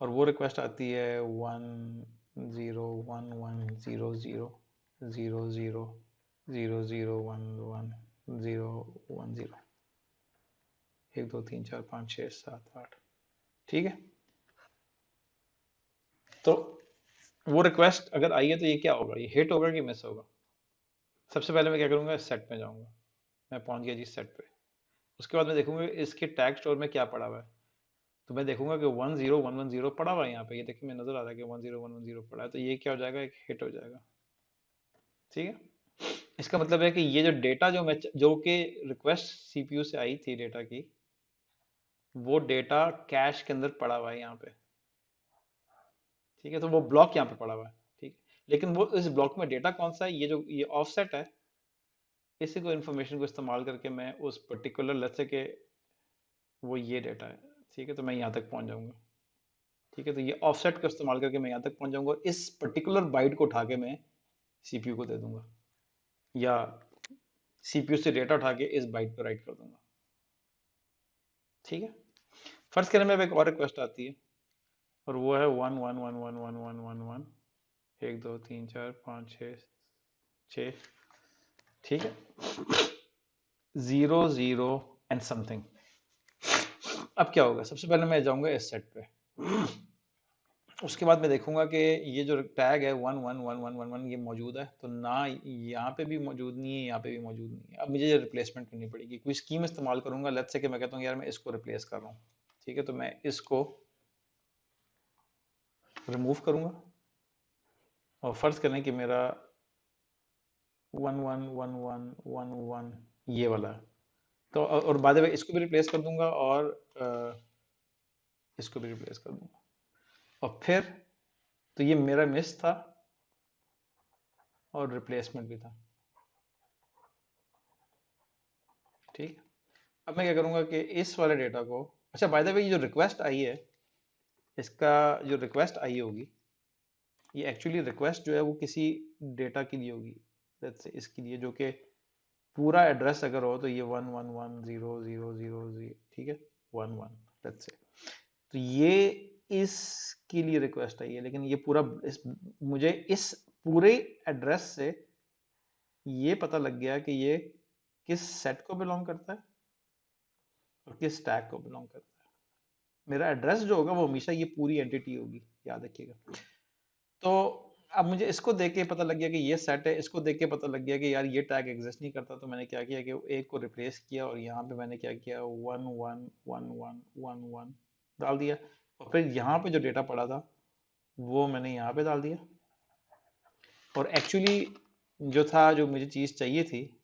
S1: और वो रिक्वेस्ट आती है 1011000000111010। 1 2 3 4 5 6 7 8। ठीक है, तो वो रिक्वेस्ट अगर आई है तो ये क्या होगा, ये हिट होगा कि मिस होगा? सबसे पहले मैं क्या करूंगा, इस सेट में जाऊंगा, मैं पहुंच गया जिस सेट पे। उसके बाद मैं देखूंगा इसके टैग स्टोर में क्या पड़ा हुआ है। तो मैं देखूंगा कि 10110 पड़ा हुआ है यहाँ पे, ये देखिए मैं नजर आ रहा है कि 10110 पड़ा है, तो ये क्या हो जाएगा, एक हिट हो जाएगा। ठीक है, इसका मतलब है कि ये जो डेटा जो कि रिक्वेस्ट सीपीयू से आई थी डेटा की, वो डेटा कैश के अंदर पड़ा हुआ है यहाँ पे। ठीक है, तो वो ब्लॉक यहाँ पे पड़ा हुआ है। ठीक, लेकिन वो इस ब्लॉक में डेटा कौन सा है, ये जो ये ऑफसेट है, इसी को इन्फॉर्मेशन को इस्तेमाल करके मैं उस पर्टिकुलर, लेट्स से के वो ये डेटा है। ठीक है, तो मैं यहाँ तक पहुंच जाऊंगा। ठीक है, तो ये ऑफसेट का इस्तेमाल करके मैं यहाँ तक पहुंच जाऊंगा, और इस पर्टिकुलर बाइट को उठा के मैं सीपीयू को दे दूंगा, या सीपीयू से डेटा उठा के इस बाइट पर राइट कर दूंगा। ठीक है, फर्स्ट करें में एक और रिक्वेस्ट आती है, और वो है 11111111 1 2 3 4 5 6 6। ठीक है, 00 एंड समथिंग। अब क्या होगा, सबसे पहले मैं जाऊंगा इस सेट पे, उसके बाद मैं देखूंगा कि ये जो टैग है 111111 ये मौजूद है, तो ना यहाँ पे भी मौजूद नहीं है, यहाँ पे भी मौजूद नहीं है। अब मुझे ये रिप्लेसमेंट करनी पड़ेगी, कोई स्कीम इस्तेमाल करूंगा। लेट्स से कि मैं कहता हूँ यार मैं इसको रिप्लेस कर रहा हूँ। ठीक है, तो मैं इसको रिमूव करूंगा, और फर्ज करें कि मेरा 111111 ये वाला है, तो और बाद में इसको भी रिप्लेस कर दूंगा, और इसको भी रिप्लेस कर दूंगा। और फिर तो ये मेरा मिस था और रिप्लेसमेंट भी था। ठीक। अब मैं क्या करूंगा कि इस वाले डेटा को, अच्छा बाय द वे ये जो रिक्वेस्ट आई है, इसका जो रिक्वेस्ट आई होगी, ये एक्चुअली रिक्वेस्ट जो है वो किसी डेटा के लिए होगी, लेट्स से इसके लिए, जो कि पूरा एड्रेस अगर हो तो ये 1110000, ठीक है, 11 लेट्स से। तो ये इसके लिए रिक्वेस्ट आई है, लेकिन ये पूरा मुझे इस पूरे एड्रेस से ये पता लग गया कि ये किस सेट को बिलोंग करता है और किस टैग को बिलोंग करता है। मेरा एड्रेस जो होगा वो हमेशा ये पूरी एंटिटी होगी, याद रखिएगा। तो अब मुझे इसको देख के पता लग गया कि ये सेट है, इसको देख के पता लग गया कि यार ये टैग एग्जिस्ट नहीं करता, तो मैंने क्या किया कि एक को रिप्लेस किया और यहाँ पे मैंने क्या किया 111111 डाल दिया, और फिर यहाँ पे जो डेटा पड़ा था वो मैंने यहाँ पे डाल दिया। और एक्चुअली जो था, जो मुझे चीज़ चाहिए थी,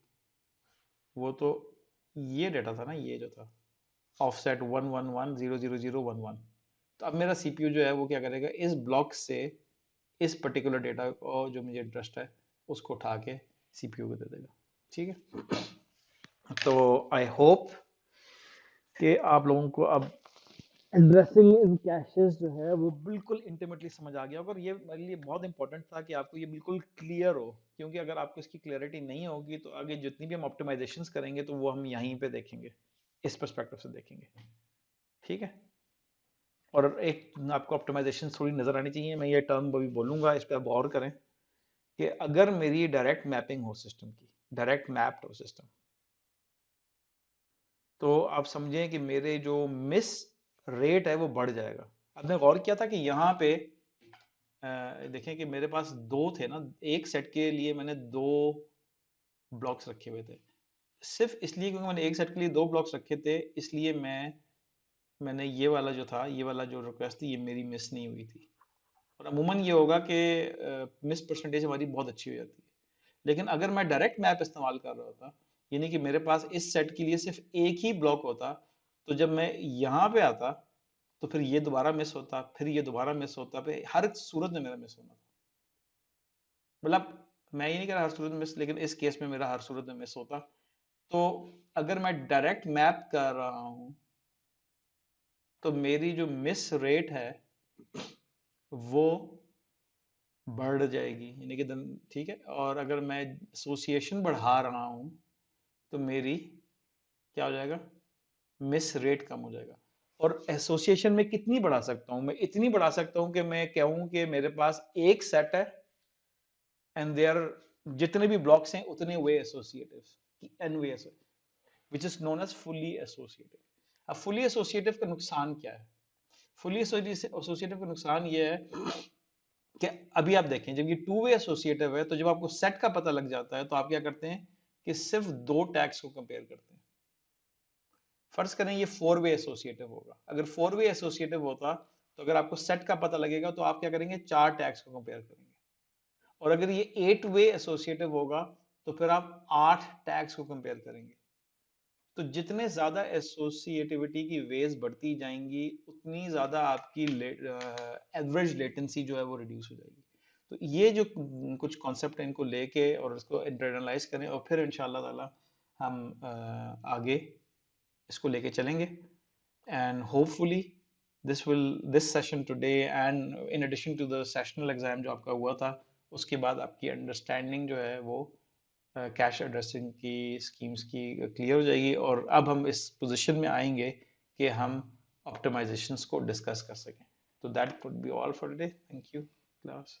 S1: वो तो ये डेटा था ना, ये जो था ऑफसेट 111000011। तो अब मेरा सीपीयू जो है वो क्या करेगा, इस ब्लॉक से इस पर्टिकुलर डेटा को जो मुझे इंटरेस्ट है उसको उठा के सीपीयू को दे देगा। ठीक है, तो आई होप कि आप लोगों को अब एड्रेसिंग इन कैशेस जो है वो बिल्कुल इंटीमेटली समझ आ गया होगा। और ये मेरे लिए बहुत इंपॉर्टेंट था कि आपको ये बिल्कुल क्लियर हो, क्योंकि अगर आपको इसकी क्लैरिटी नहीं होगी तो आगे जितनी भी हम ऑप्टिमाइजेशंस करेंगे तो वो हम यहीं पे देखेंगे, इस पर्सपेक्टिव से देखेंगे। ठीक है, और एक आपको ऑप्टिमाइजेशन थोड़ी नजर आनी चाहिए, मैं ये टर्म अभी बोलूंगा, इस पर आप गौर करें कि अगर मेरी डायरेक्ट मैपिंग हो सिस्टम की, डायरेक्ट मैप्ड हो सिस्टम, तो आप समझें कि मेरे जो मिस रेट है वो बढ़ जाएगा। आपने गौर किया था कि यहाँ पे देखें कि मेरे पास दो थे ना, एक सेट के लिए मैंने दो ब्लॉक्स रखे हुए थे, सिर्फ इसलिए क्योंकि मैंने एक सेट के लिए दो ब्लॉक्स रखे थे, इसलिए मैंने ये वाला जो था, ये वाला जो रिक्वेस्ट थी, ये मेरी मिस नहीं हुई थी। और अमूमन ये होगा कि मिस परसेंटेज हमारी बहुत अच्छी हो जाती है। लेकिन अगर मैं डायरेक्ट मैप इस्तेमाल कर रहा होता, यानी कि मेरे पास इस सेट के लिए सिर्फ एक ही ब्लॉक होता, तो जब मैं यहाँ पे आता तो फिर ये दोबारा मिस होता, फिर ये दोबारा मिस होता, फिर हर सूरत में मेरा मिस होना था। मतलब मैं ये नहीं कह रहा हर सूरत में मिस, लेकिन इस केस में मेरा हर सूरत में मिस होता। तो अगर मैं डायरेक्ट मैप कर रहा हूं तो मेरी जो मिस रेट है वो बढ़ जाएगी, यानी कि ठीक है। और अगर मैं एसोसिएशन बढ़ा रहा हूं तो मेरी क्या हो जाएगा, मिस रेट कम हो जाएगा। और एसोसिएशन में कितनी बढ़ा सकता हूं, मैं इतनी बढ़ा सकता हूं कि मैं कहूं कि मेरे पास एक सेट है एंड देयर, जितने भी ब्लॉक्स हैं उतने way associative, n way, which is known as fully associative. अब फुल्ली एसोसिएटिव का नुकसान क्या है? फुल्ली एसोसिएटिव का नुकसान ये है कि अभी आप देखें, जब ये टू वे एसोसिएटिव है तो जब आपको सेट का पता लग जाता है तो आप क्या करते हैं कि सिर्फ दो टैग्स को कंपेयर करते हैं। फर्ज करें ये फोर वे एसोसिएटिव होगा, अगर फोर वे एसोसिएटिव होता तो अगर आपको सेट का पता लगेगा तो आप क्या करेंगे, चार टैग्स को कंपेयर करेंगे। और अगर ये एट वे एसोसिएटिव होगा तो फिर आप आठ टैग्स को कंपेयर करेंगे। तो जितने ज्यादा एसोसिएटिविटी की वेज बढ़ती जाएंगी उतनी ज्यादा आपकी एवरेज लेटेंसी जो है वो रिड्यूस हो जाएगी। तो ये जो कुछ कॉन्सेप्ट है इनको लेके और इसको इंटरनलाइज करें और फिर इंशाल्लाह ताला हम आगे इसको लेके चलेंगे। And hopefully this session today and in addition to the sessional exam जो आपका हुआ था, उसके बाद आपकी अंडरस्टैंडिंग जो है वो कैश एड्रेसिंग की स्कीम्स की क्लियर हो जाएगी। और अब हम इस पोजीशन में आएंगे कि हम ऑप्टिमाइजेशंस को डिस्कस कर सकें। तो that would be all for today. Thank you class.